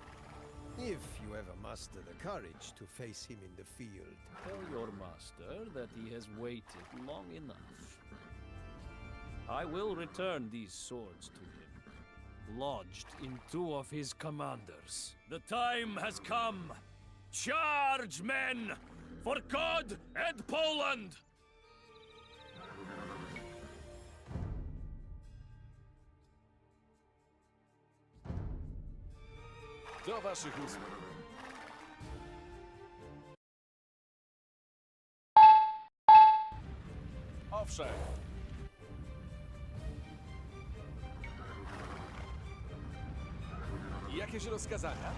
if you ever muster the courage to face him in the field. Tell your master that he has waited long enough. I will return these swords to him, lodged in 2 of his commanders. The time has come! Charge, men! For God and Poland! Do waszych usług. Owszem. Jakieś rozkazania?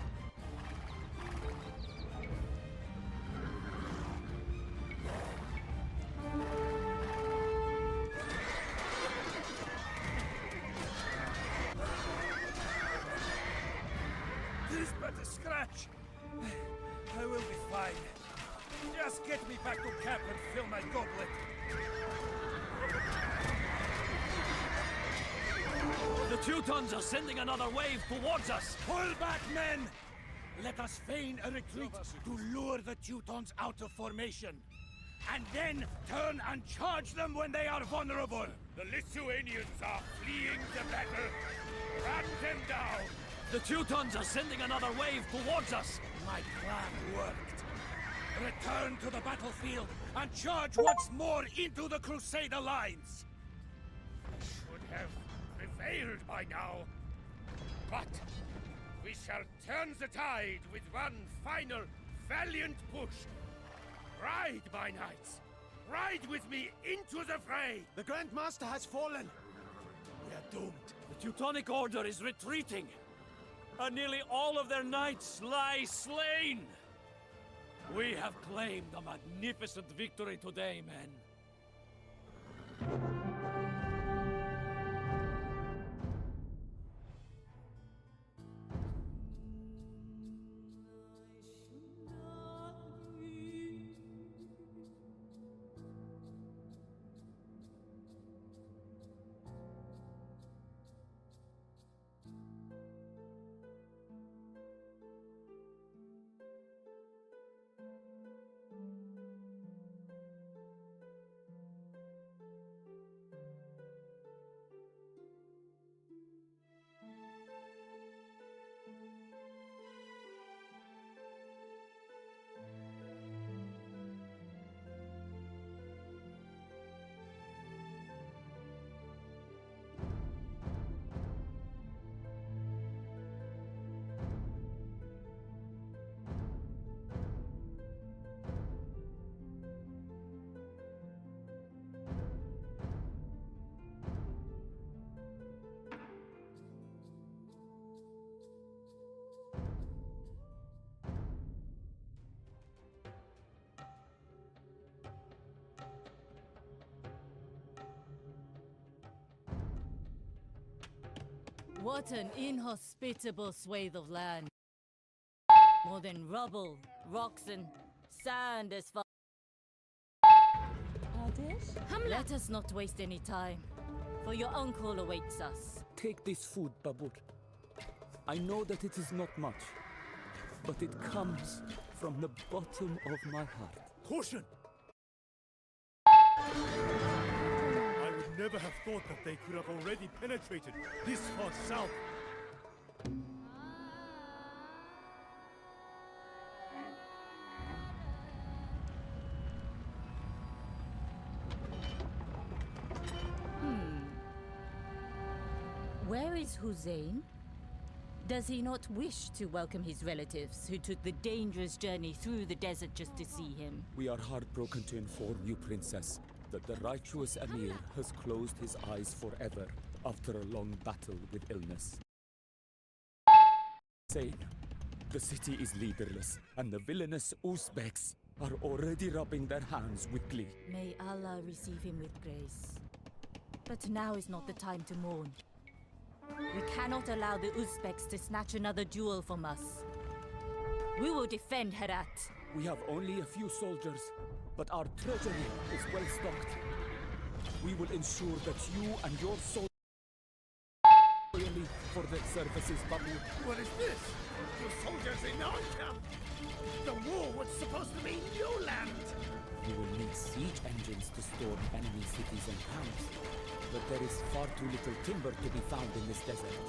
This but a scratch. I will be fine. Just get me back to camp and fill my goblet. The Teutons are sending another wave towards us! Pull back, men! Let us feign a retreat to lure the Teutons out of formation. And then turn and charge them when they are vulnerable. The Lithuanians are fleeing the battle. Run them down! The Teutons are sending another wave towards us! My plan worked. Return to the battlefield and charge once more into the Crusader lines. I should have prevailed by now. But we shall turn the tide with one final valiant push. Ride, my knights! Ride with me into the fray! The Grand Master has fallen. We are doomed. The Teutonic Order is retreating, and nearly all of their knights lie slain. We have claimed a magnificent victory today, men. What an inhospitable swathe of land. More than rubble, rocks and sand as far. Let us not waste any time, for your uncle awaits us. Take this food, Babur. I know that it is not much, but it comes from the bottom of my heart. Caution! never have thought that they could have already penetrated this far south. Where is Hussein? Does he not wish to welcome his relatives who took the dangerous journey through the desert just to see him? We are heartbroken to inform you, Princess, that the righteous Emir has closed his eyes forever after a long battle with illness. Hussein, the city is leaderless, and the villainous Uzbeks are already rubbing their hands with glee. May Allah receive him with grace. But now is not the time to mourn. We cannot allow the Uzbeks to snatch another jewel from us. We will defend Herat. We have only a few soldiers, but our treasury is well stocked. We will ensure that you and your soldiers loyally for the services, Babu. What is this? Your soldiers in our camp? The war was supposed to mean new land! You will need siege engines to storm enemy cities and camps. But there is far too little timber to be found in this desert.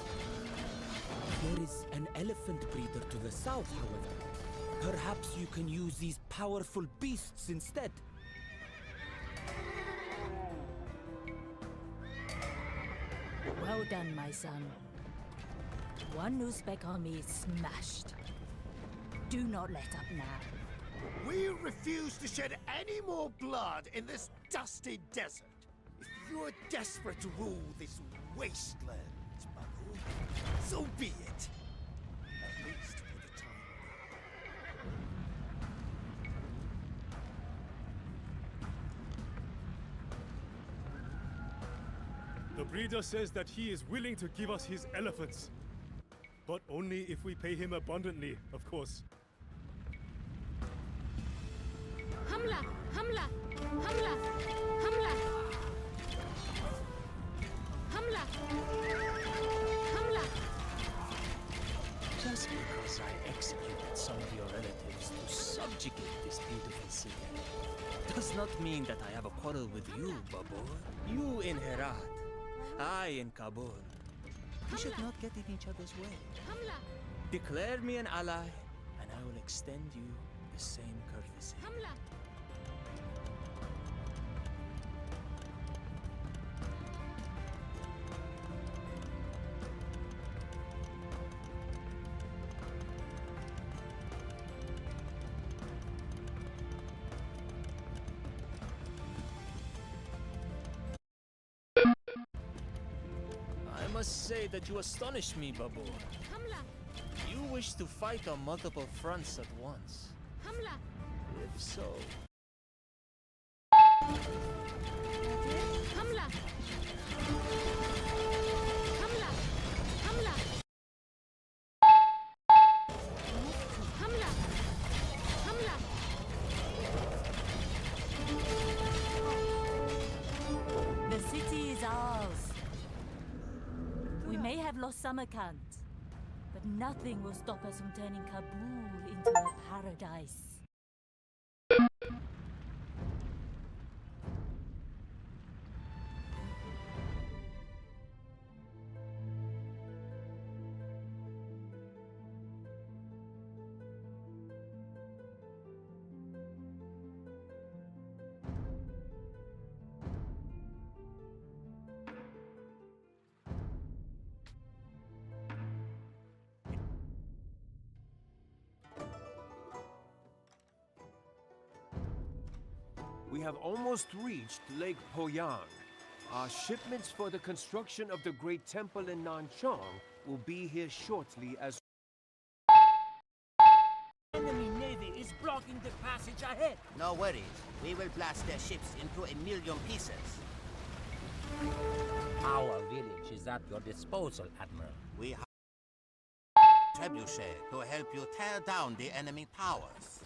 There is an elephant breeder to the south, however. Perhaps you can use these powerful beasts instead. Well done, my son. One Uzbek army is smashed. Do not let up now. We refuse to shed any more blood in this dusty desert. If you are desperate to rule this wasteland, Babu, so be it. At least for the time. The breeder says that he is willing to give us his elephants. But only if we pay him abundantly, of course. Hamla! Hamla! Hamla! Hamla! Hamla! Hamla! Just because I executed some of your relatives to subjugate this beautiful city does not mean that I have a quarrel with you, Babur. You in Herat, I in Kabul. We should not get in each other's way. Hamla! Declare me an ally, and I will extend you the same courtesy. Hamla! I must say that you astonish me, Babur. Hamla! You wish to fight on multiple fronts at once. Hamla! If so... Hamla! Hamla! Hamla! Hamla! Hamla! The city is ours. We may have lost Samarkand, but nothing will stop us from turning Kabul into a paradise. We have almost reached Lake Poyang. Our shipments for the construction of the Great Temple in Nanchang will be here shortly as... Enemy navy is blocking the passage ahead. No worries. We will blast their ships into 1,000,000 pieces. Our village is at your disposal, Admiral. We have trebuchet to help you tear down the enemy towers.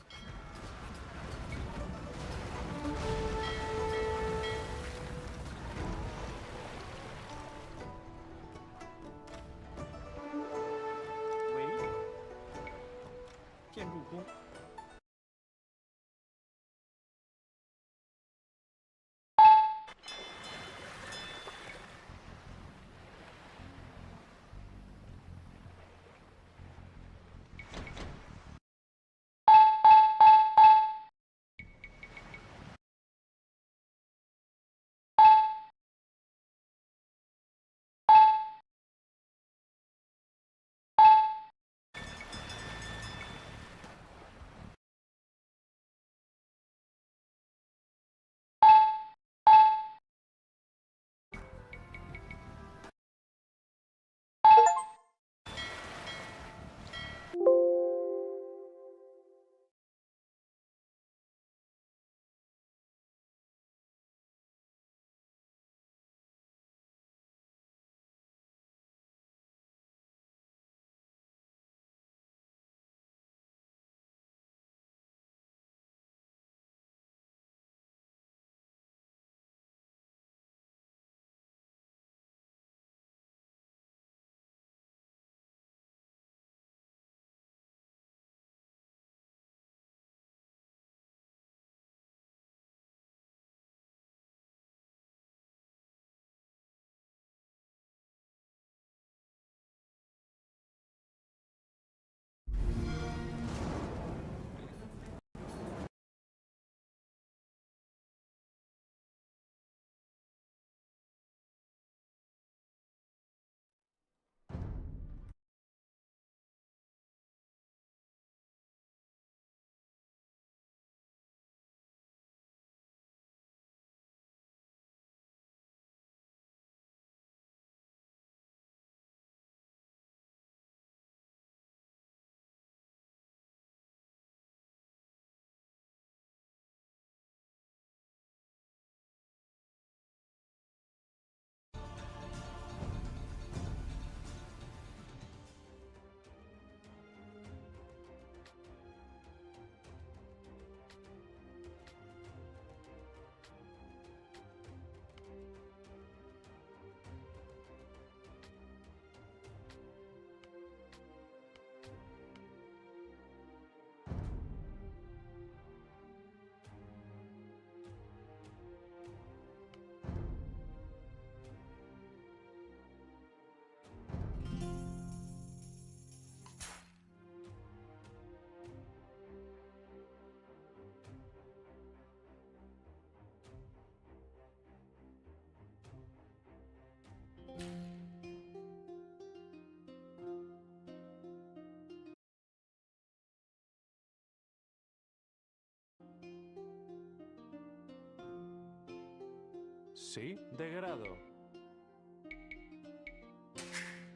Sí, de grado.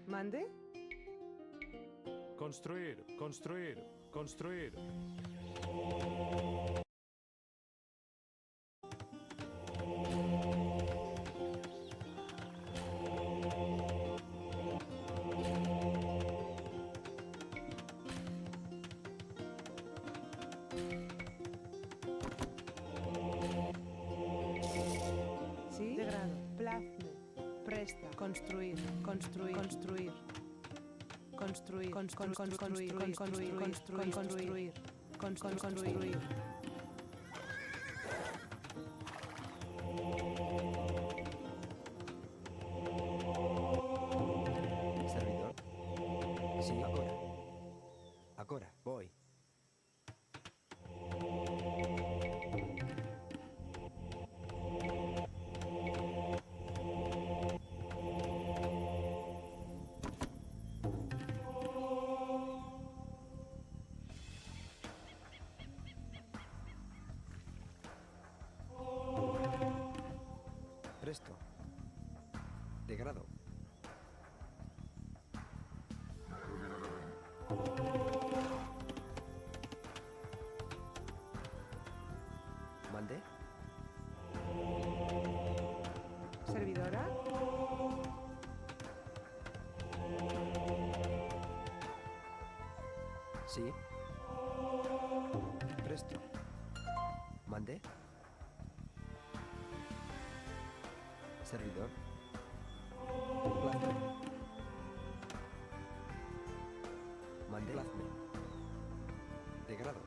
¿Mande? Construir, construir, construir. Sí, de grado. Plazme. Presta. Construir. Construir. Construir. Construir. Construir. Construir. Construir. Construir. Construir. Servidor. Sí, agora. Agora, voy. Presto. De grado. ¿Mande? ¿Servidora? Sí. Presto. ¿Mande? Servidor. Plazme. Mande. Plazme. De grado.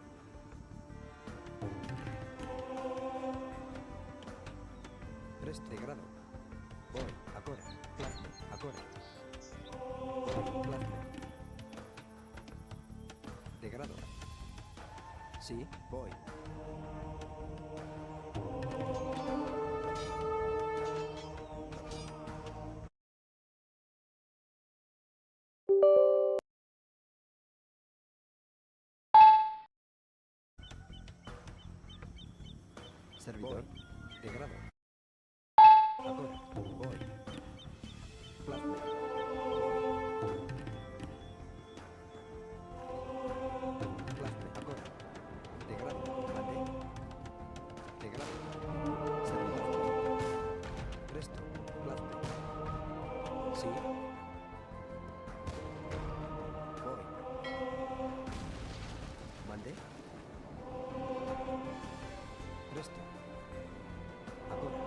Presto. De grado. Voy. Agora. Plazme. Agora. Plazme. De grado. Sí, voy. Servidor. De grado. Agora. Voy. Plazme. Plazme. Agora. De grado. Mande. De grado. Servidor. Presto. Plazme. Sí. Voy. Mande. Presto. Agora.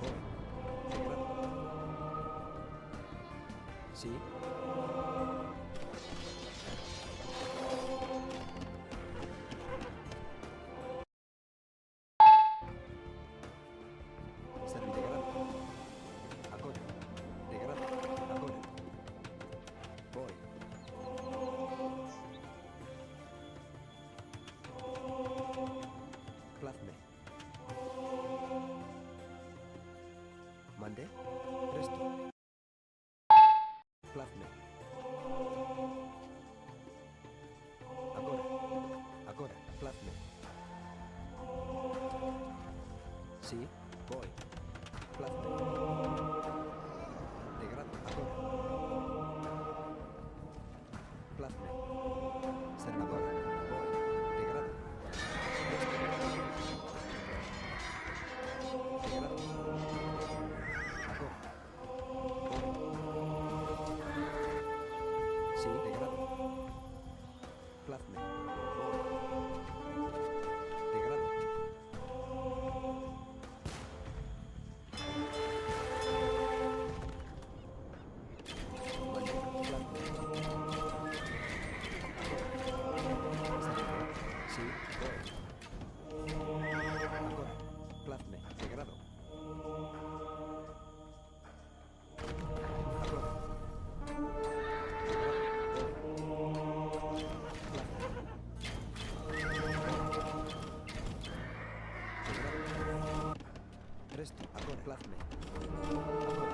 Voy. De grado. Sí. Servi de grado. Agora. De grado. Agora. Voy. Plazme. ¿Mande? Presto. Plazme. Agora. Agora. Plazme. Sí, voy. Plazme. De grado. Agora. Plazme. Servidor. Voy. De grado. Presto. De grado. Agora. Sí, de grado. Plazme. Voy. De grado. Mande. Plazme. Sí, voy. Agora. Plazme. De grado. Agora. Presto, agora, plazme. Agora.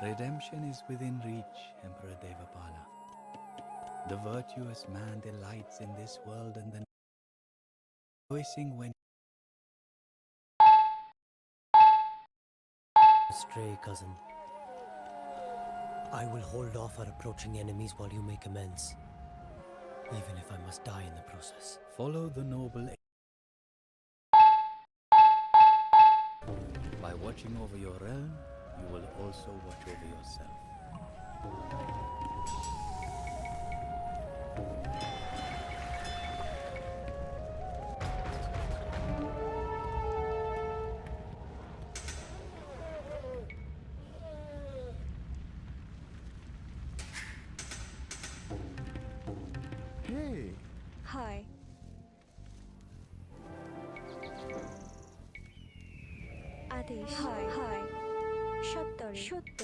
Redemption is within reach, Emperor Devapala. The virtuous man delights in this world and the rejoicing when Stray, cousin. I will hold off our approaching enemies while you make amends, even if I must die in the process. follow the noble. By watching over your realm, you will also watch over yourself. Hey! Hi. आदेश हाय हाय সত্য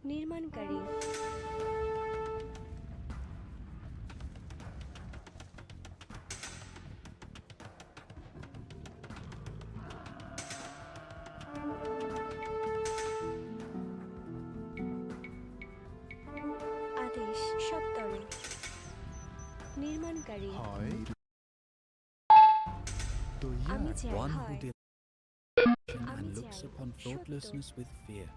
নির্মাণকারী আদেশ সত্তরে নির্মাণকারী আমি চাই One who hi and looks upon thoughtlessness with fear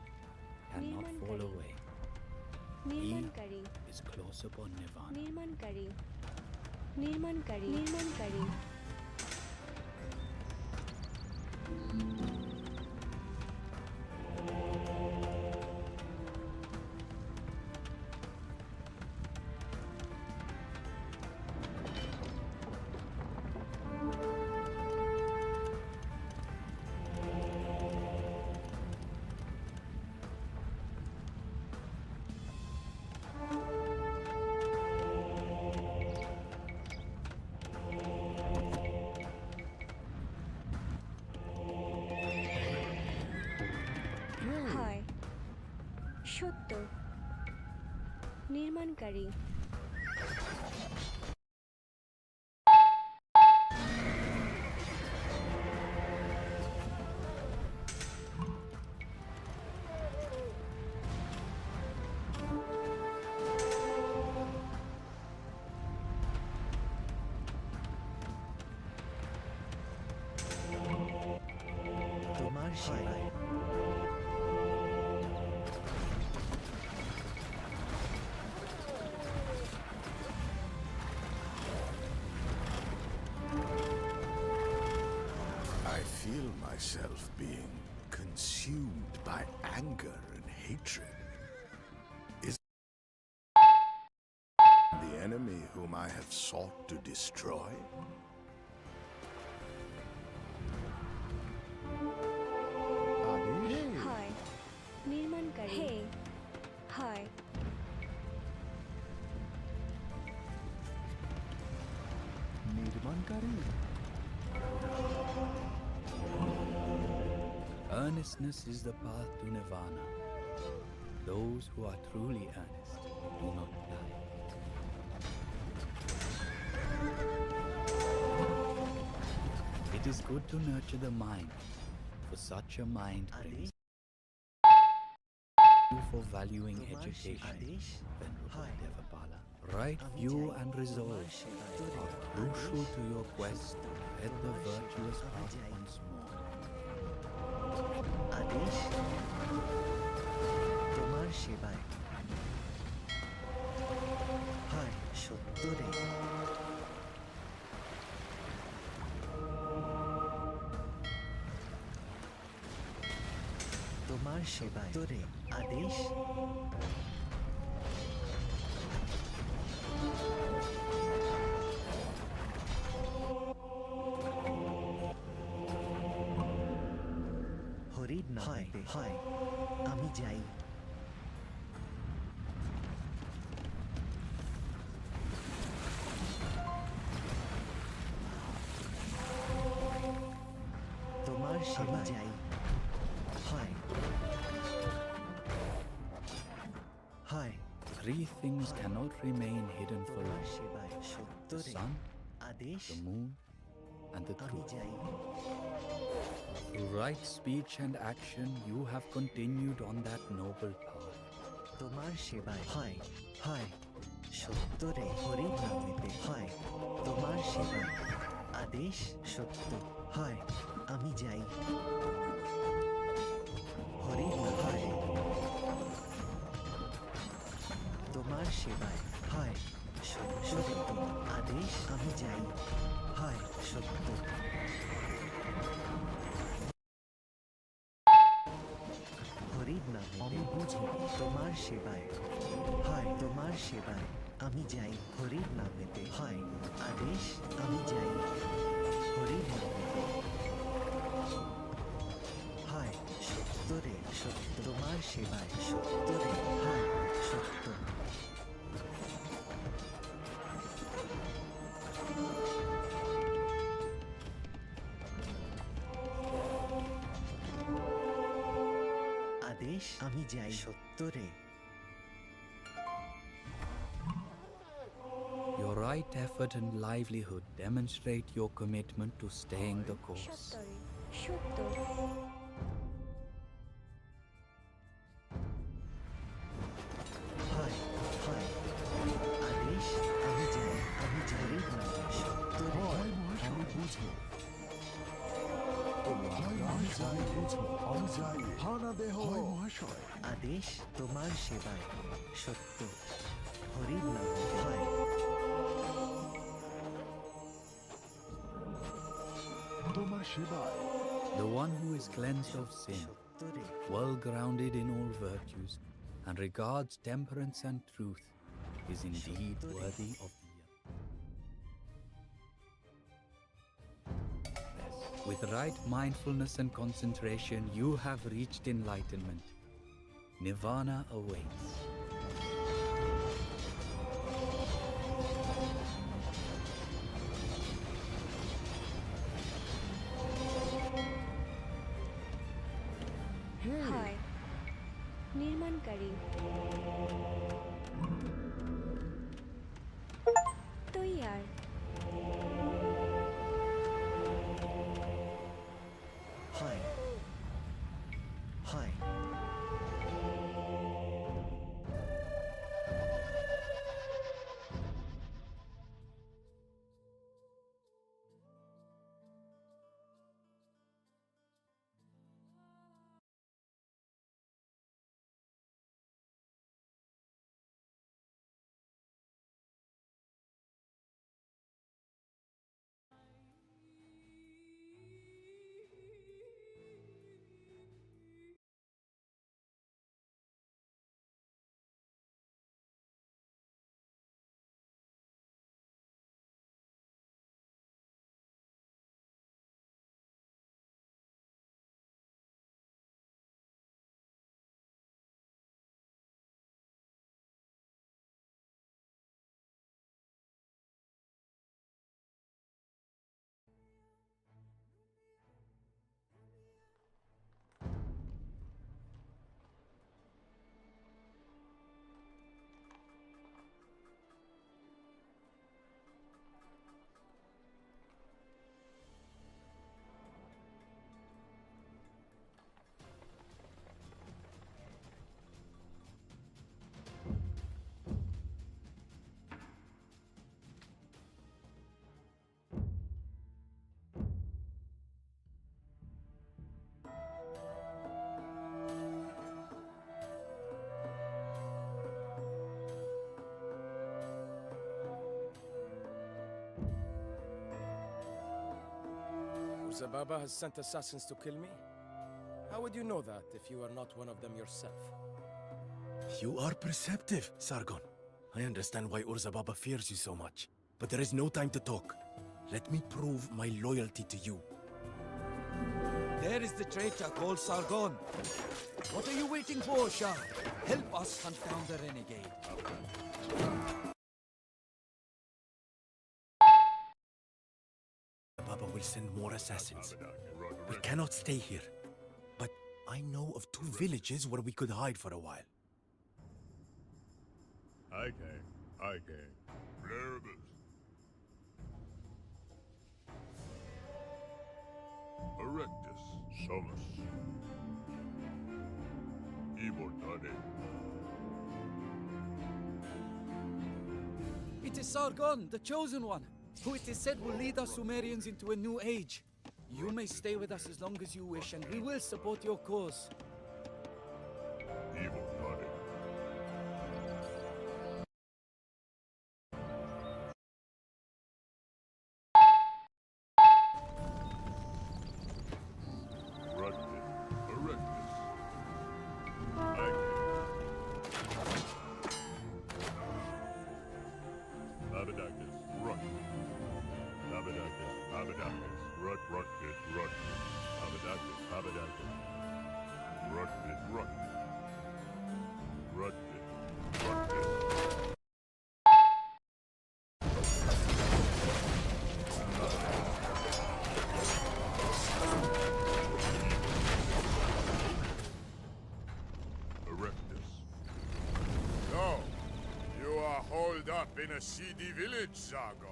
cannot fall away. He নির্মাণকারী is close upon Nirvana. নির্মাণকারী নির্মাণকারী নির্মাণকারী হায় সত্য নির্মাণকারী তোমার সেবায় I feel myself being consumed by anger and hatred. Is the enemy whom I have sought to destroy? Hi নির্মাণকারী hey hi নির্মাণকারী Earnestness is the path to Nirvana. Those who are truly earnest do not die. It is good to nurture the mind, for such a mind brings you for valuing education, Venerable Devapala. Right view and resolve are crucial to your quest to head the virtuous path once more. আদেশ তোমার সেবায় হায় সত্তরে তোমার সেবায় তোরে আদেশ হরিদ না হয় হয় আমি যাই তোমার সেবা যাই হয় হয় Three things cannot remain hidden for তোমার long: সেবায় the সত্তরে sun, আদেশ the moon, and the আমি truth. যাই Through right speech and action, you have continued on that noble path. তোমার সেবায় হয় হয় সত্যরে হরি নামেতে হয় তোমার সেবায় আদেশ সত্য হয় আমি যাই হরি হয় তোমার সেবায় হয় সত্য আদেশ আমি যাই হয় সত্য হরির নামে বুঝি তোমার সেবায় হয় তোমার সেবায় আমি যাই হরির নামেতে হয় আদেশ আমি যাই হরির নামেতে হয় সত্যরে সত্য তোমার সেবায় সত্যরে হয় সত্য আদেশ আমি যাই সত্যরে Your right effort and livelihood demonstrate your commitment to staying the course. সত্যরে সত্য হয় হয় আদেশ আমি যাই হরির নামে সত্যরে আমি বুঝবো আমি যাই হানা দেহ মহাশয় আদেশ তোমার সেবায় সত্য হরির নামে হয় তোমার সেবায় The one who is cleansed of sin, well grounded in all virtues, and regards temperance and truth, is indeed worthy of the yoke. With right mindfulness and concentration, you have reached enlightenment. Nirvana awaits. হয় নির্মাণকারী তৈয়ার হয় হয় Baba has sent assassins to kill me? How would you know that if you are not one of them yourself? You are perceptive, Sargon. I understand why Urzababa fears you so much. But there is no time to talk. Let me prove my loyalty to you. There is the traitor called Sargon. What are you waiting for, Shah? Help us hunt down the renegade. Baba will send more assassins. We cannot stay here. But I know of 2 villages where we could hide for a while. Okay. Pluribus. Erectus. Somos. It is Sargon, the Chosen One, who it is said will lead us Sumerians into a new age. You may stay with us as long as you wish, and we will support your cause. No, you are holed up in a seedy village, Sargon.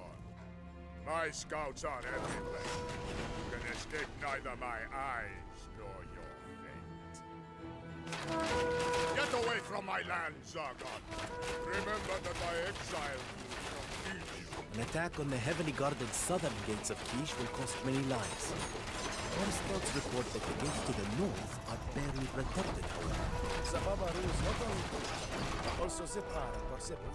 My scouts are everywhere. You can escape neither my eyes nor your fate. Get away from my land, Sargon. Remember that I exiled you from Kish. An attack on the heavily guarded southern gates of Kish will cost many lives. Our scouts report that the gates to the north are barely protected, however. Zababa rules not only Kish, but also Zippar and Borsippa.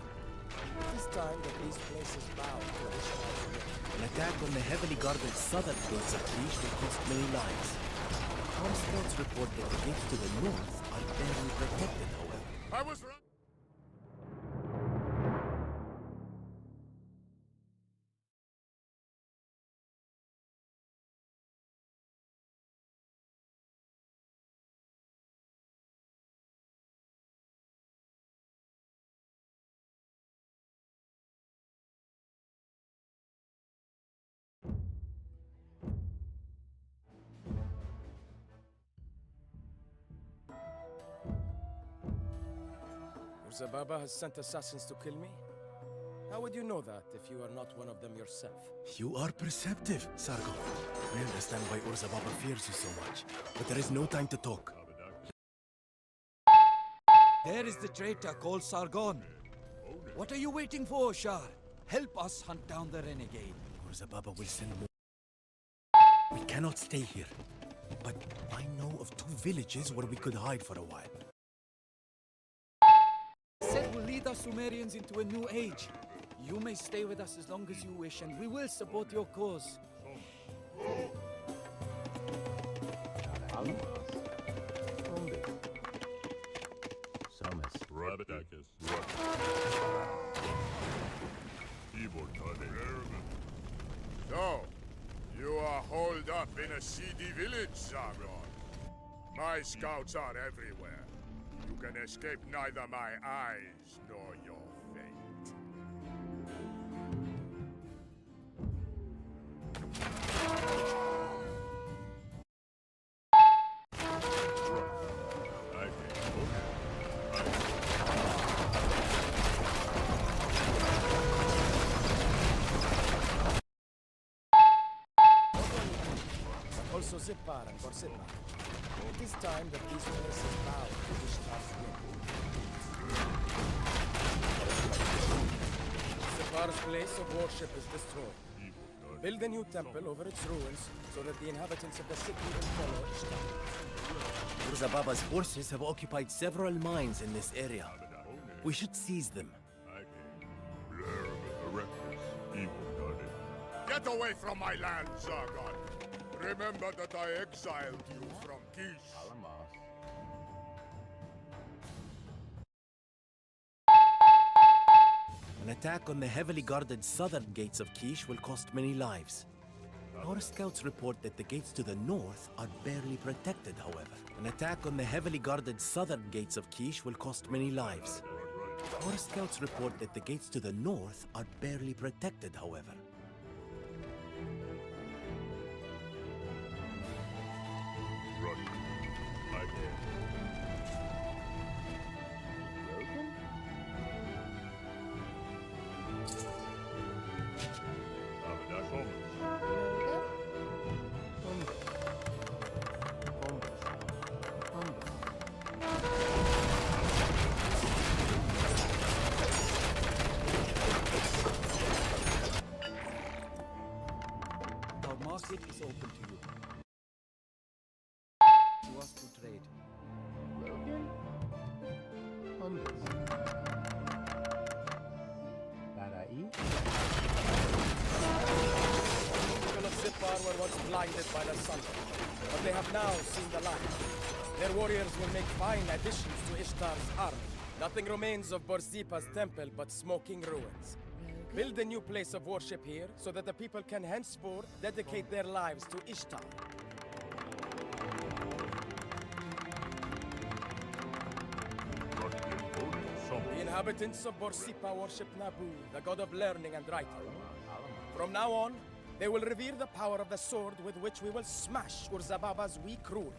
It is time that these places bow to Ishmael's. An attack on the heavily guarded southern gates of Kish will cost many lives. Our scouts report that the gates to the north are barely protected, however. I was right. Zababa has sent assassins to kill me? How would you know that if you are not one of them yourself? You are perceptive, Sargon. I understand why Urzababa fears you so much, but there is no time to talk. There is the traitor called Sargon. What are you waiting for, Shah? Help us hunt down the renegade. Urzababa will send more. We cannot stay here, but I know of 2 villages where we could hide for a while. Said will lead us Sumerians into a new age. You may stay with us as long as you wish, and we will support your cause. So, you are holed up in a seedy village, Sargon. My scouts are everywhere. You can escape neither my eyes nor your fate. Also Zippar and Borsippa. It is time that these places bow to Ishtar's will. Zippar's place of worship is destroyed. Build a new temple over its ruins so that the inhabitants of the city will follow Ishtar. Urzababa's forces have occupied several mines in this area. We should seize them. Get away from my land, Sargon! Remember that I exiled you from Kish. An attack on the heavily guarded southern gates of Kish will cost many lives. Our scouts report that the gates to the north are barely protected, however. An attack on the heavily guarded southern gates of Kish will cost many lives. Our scouts report that the gates to the north are barely protected, however. us to trade. Logan? Paraí? People of Zippar were once blinded by the sun, but they have now seen the light. Their warriors will make fine additions to Ishtar's army. Nothing remains of Borsippa's temple but smoking ruins. Build a new place of worship here so that the people can henceforth dedicate their lives to Ishtar. The inhabitants of Borsippa worship Nabu, the god of learning and writing. From now on, they will revere the power of the sword with which we will smash Urzababa's weak rule.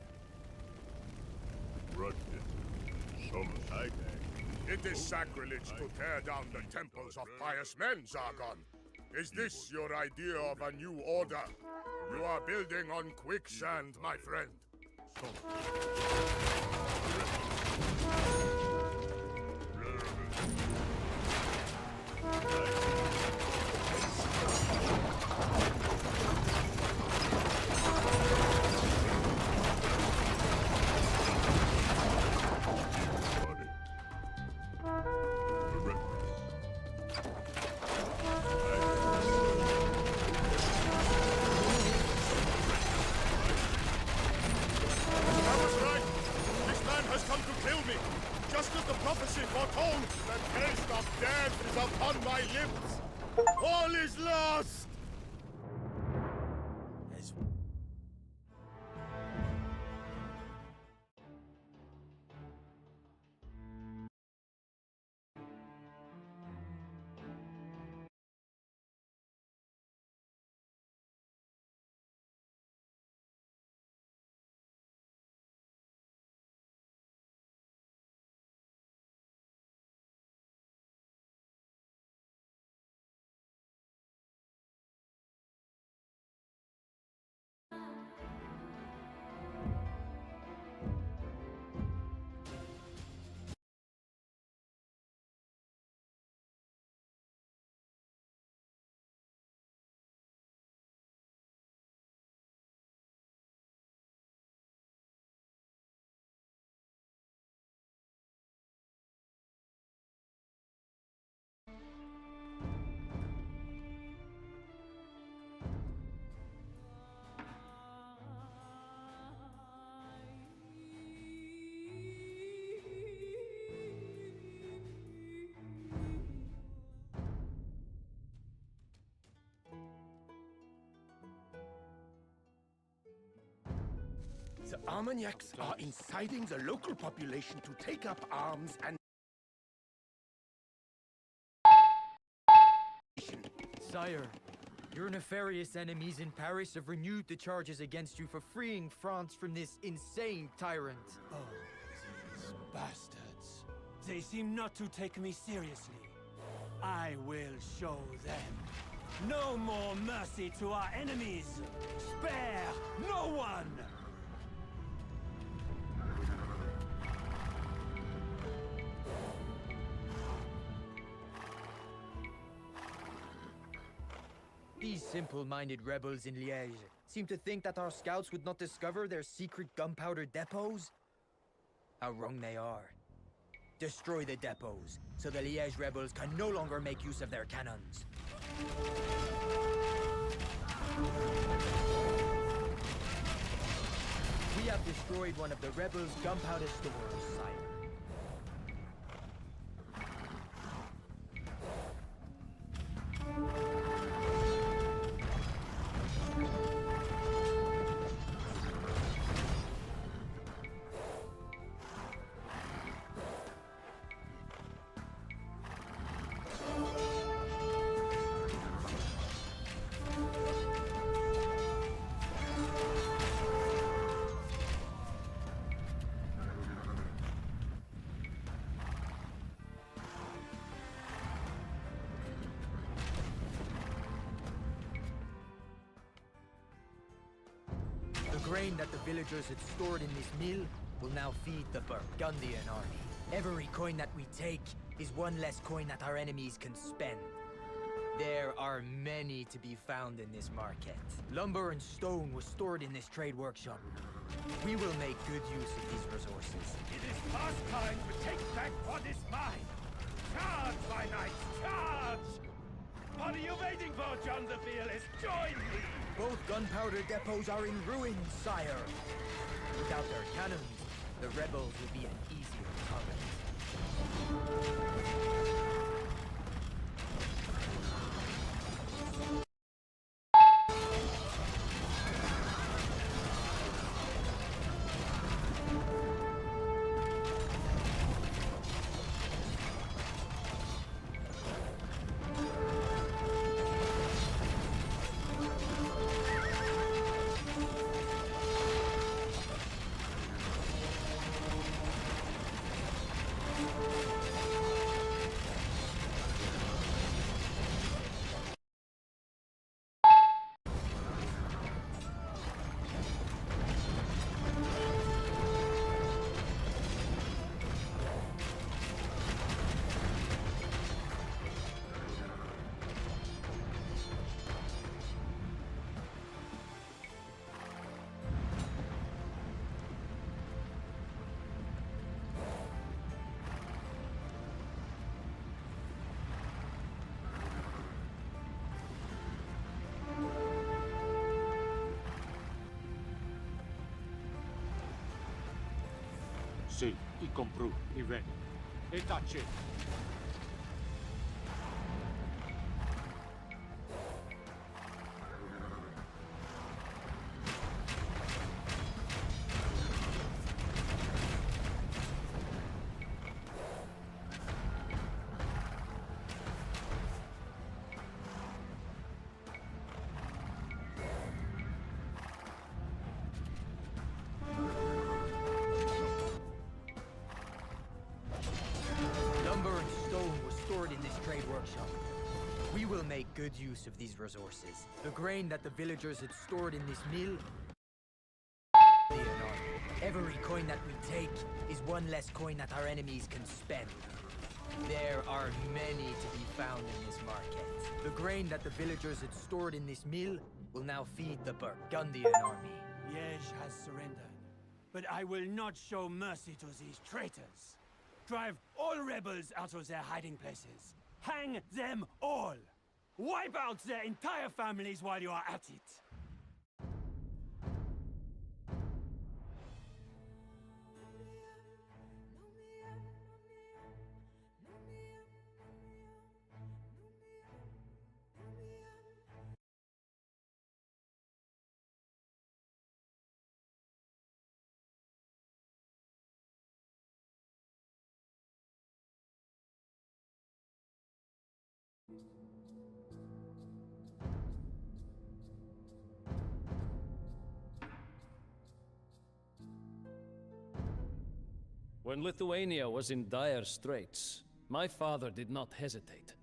It is sacrilege to tear down the temples of pious men, Zargon. Is this your idea of a new order? You are building on quicksand, my friend. Just as the prophecy foretold, the taste of death is upon my lips. All is lost! The Armagnacs are inciting the local population to take up arms and... Sire, your nefarious enemies in Paris have renewed the charges against you for freeing France from this insane tyrant. Oh, these bastards. They seem not to take me seriously. I will show them. No more mercy to our enemies! Spare no one! These simple-minded rebels in Liège seem to think that our scouts would not discover their secret gunpowder depots? How wrong they are. Destroy the depots, so the Liège rebels can no longer make use of their cannons. We have destroyed one of the rebels' gunpowder stores, sire. The grain that the villagers had stored in this mill will now feed the Burgundian army. Every coin that we take is one less coin that our enemies can spend. There are many to be found in this market. Lumber and stone was stored in this trade workshop. We will make good use of these resources. It is past time to take back what is mine. Charge, my knights, charge! What are you waiting for, John the Fearless? Join me! Both gunpowder depots are in ruins, sire. Without their cannons, the rebels will be an easier target. Sì, i comprò, i veni. E tace. We will make good use of these resources. The grain that the villagers had stored in this mill. Every coin that we take is one less coin that our enemies can spend. There are many to be found in this market. The grain that the villagers had stored in this mill will now feed the Burgundian army. Liège has surrendered, but I will not show mercy to these traitors. Drive all rebels out of their hiding places. Hang them all! Wipe out their entire families while you are at it! When Lithuania was in dire straits, my father did not hesitate.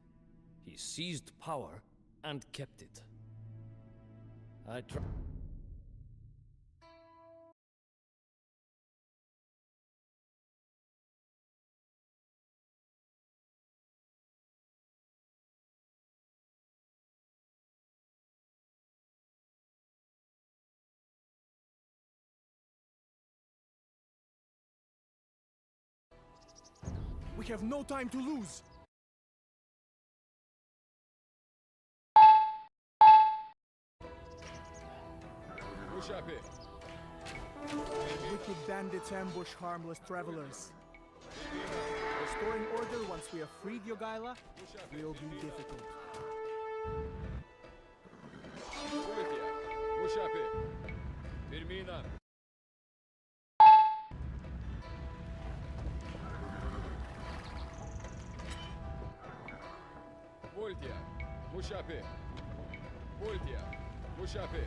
He seized power and kept it. We have no time to lose! Wicked bandits ambush harmless travelers. Restoring order once we have freed Jogaila will be difficult. Voltia, Mushape. Voltia, Mushape.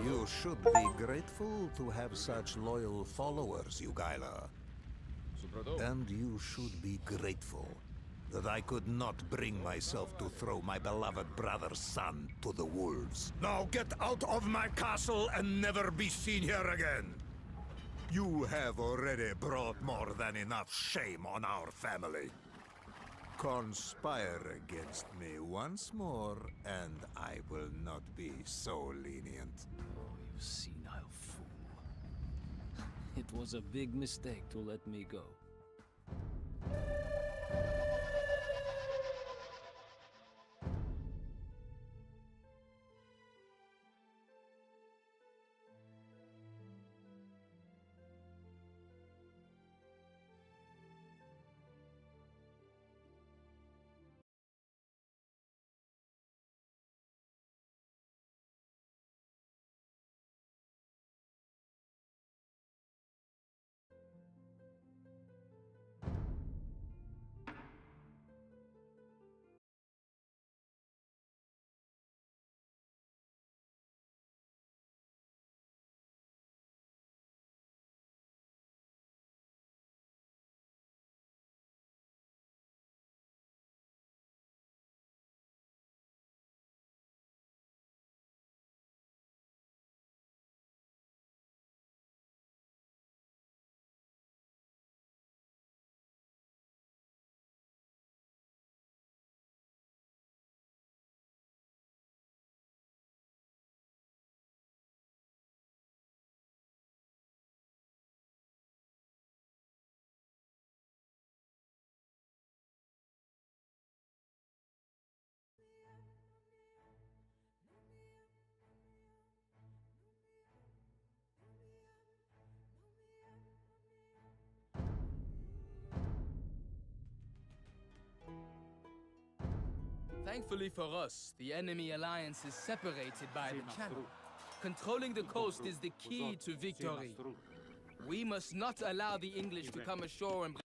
You should be grateful to have such loyal followers, Jogaila. And you should be grateful that I could not bring myself to throw my beloved brother's son to the wolves. Now get out of my castle and never be seen here again! You have already brought more than enough shame on our family. Conspire against me once more, and I will not be so lenient. Oh, you senile fool. It was a big mistake to let me go. Thankfully for us, the enemy alliance is separated by the channel. Controlling the coast is the key to victory. We must not allow the English to come ashore and...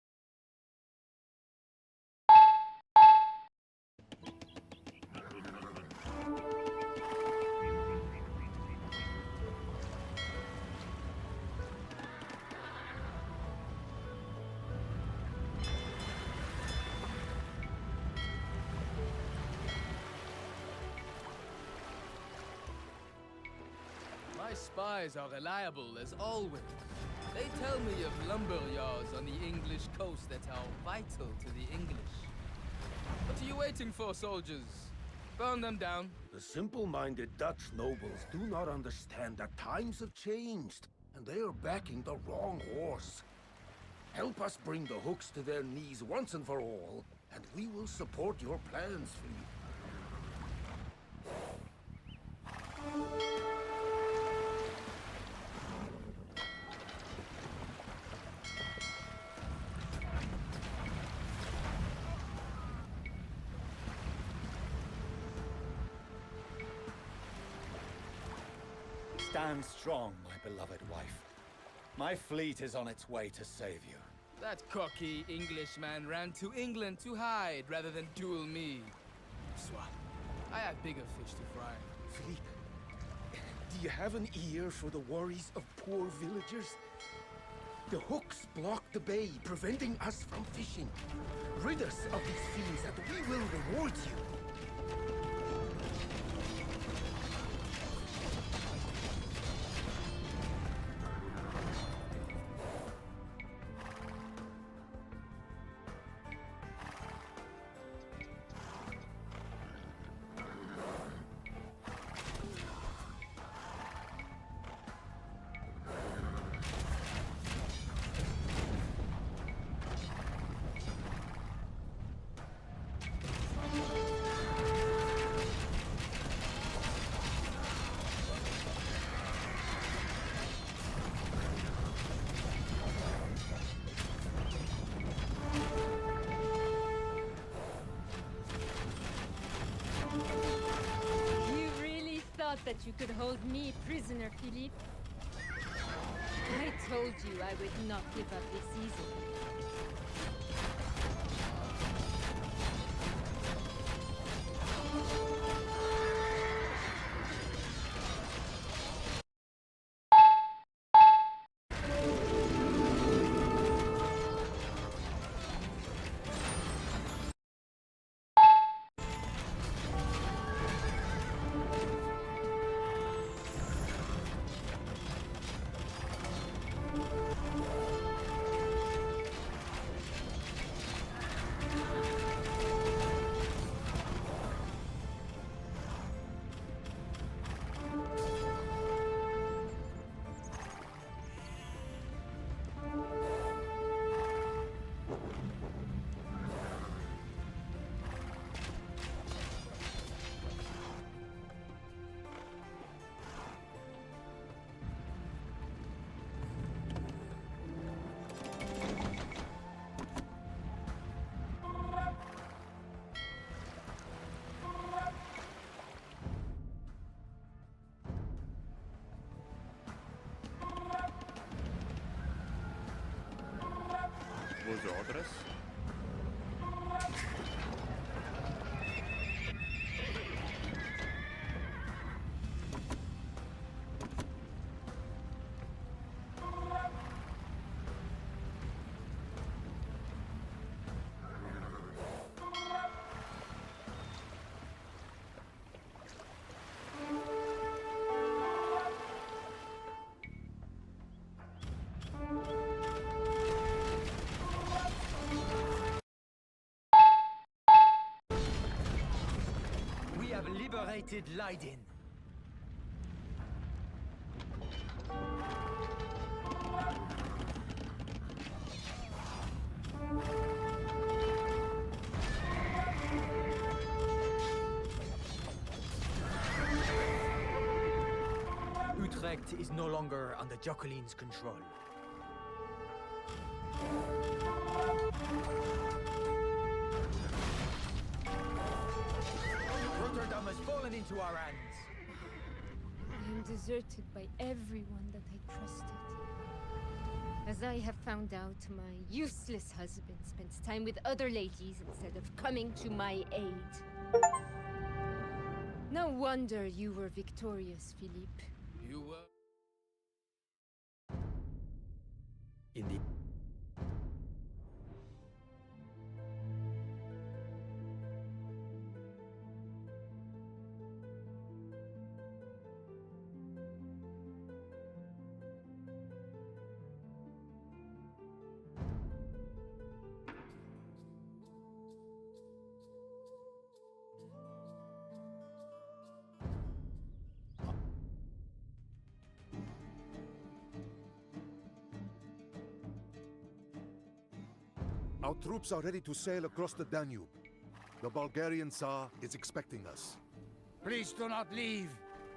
My spies are reliable as always. They tell me of lumber yards on the English coast that are vital to the English. What are you waiting for, soldiers? Burn them down. The simple-minded Dutch nobles do not understand that times have changed, and they are backing the wrong horse. Help us bring the hooks to their knees once and for all, and we will support your plans for you. Stand strong, my beloved wife. My fleet is on its way to save you. That cocky Englishman ran to England to hide rather than duel me. Swat, I have bigger fish to fry. Philippe, do you have an ear for the worries of poor villagers? The hooks block the bay, preventing us from fishing. Rid us of these fiends and we will reward you. That you could hold me prisoner, Philippe. I told you I would not give up this easily. orders? We have liberated Leiden. Utrecht is no longer under Jacqueline's control. Rotterdam has fallen into our hands. I am deserted by everyone that I trusted. As I have found out, my useless husband spends time with other ladies instead of coming to my aid. No wonder you were victorious, Philippe. You were... Indeed. Our troops are ready to sail across the Danube. The Bulgarian Tsar is expecting us. Please do not leave.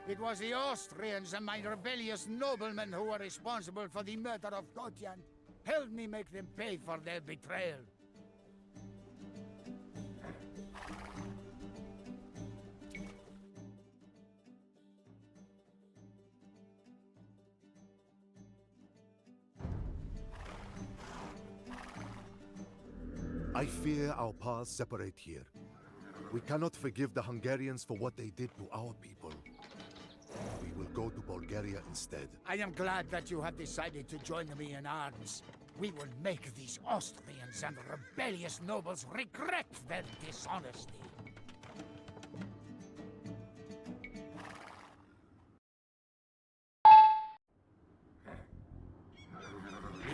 It was the Austrians and my rebellious noblemen who were responsible for the murder of Gotian. Help me make them pay for their betrayal. I fear our paths separate here. We cannot forgive the Hungarians for what they did to our people. We will go to Bulgaria instead. I am glad that you have decided to join me in arms. We will make these Austrians and rebellious nobles regret their dishonesty.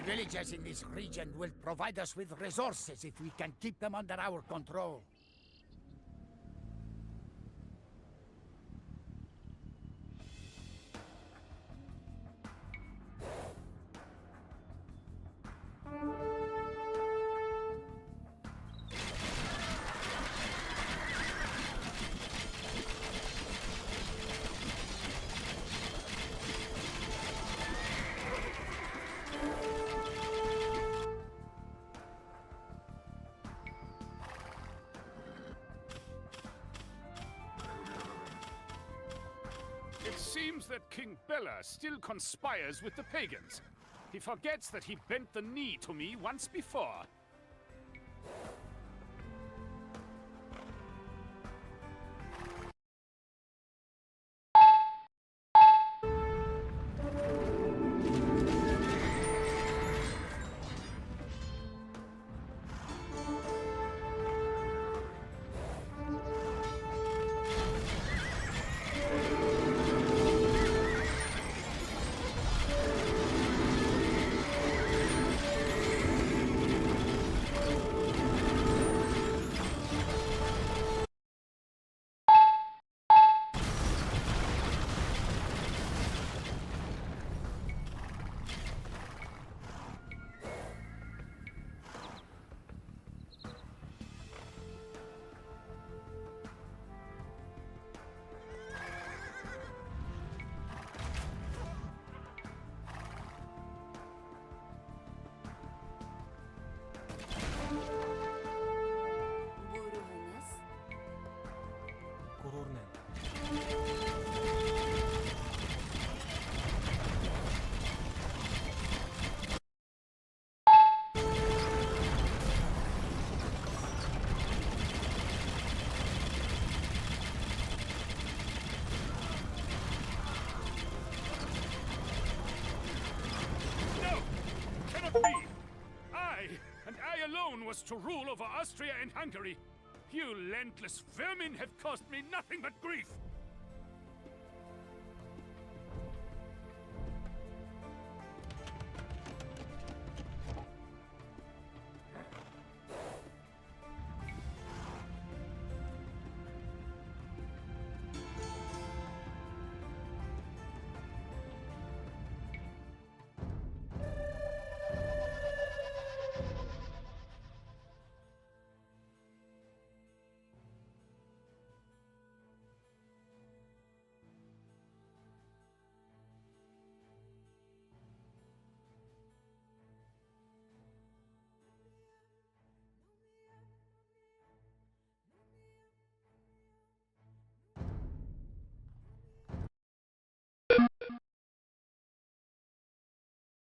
The villagers in this region will provide us with resources if we can keep them under our control. It seems that King Bela still conspires with the pagans. He forgets that he bent the knee to me once before. was to rule over Austria and Hungary. You landless vermin have caused me nothing but grief.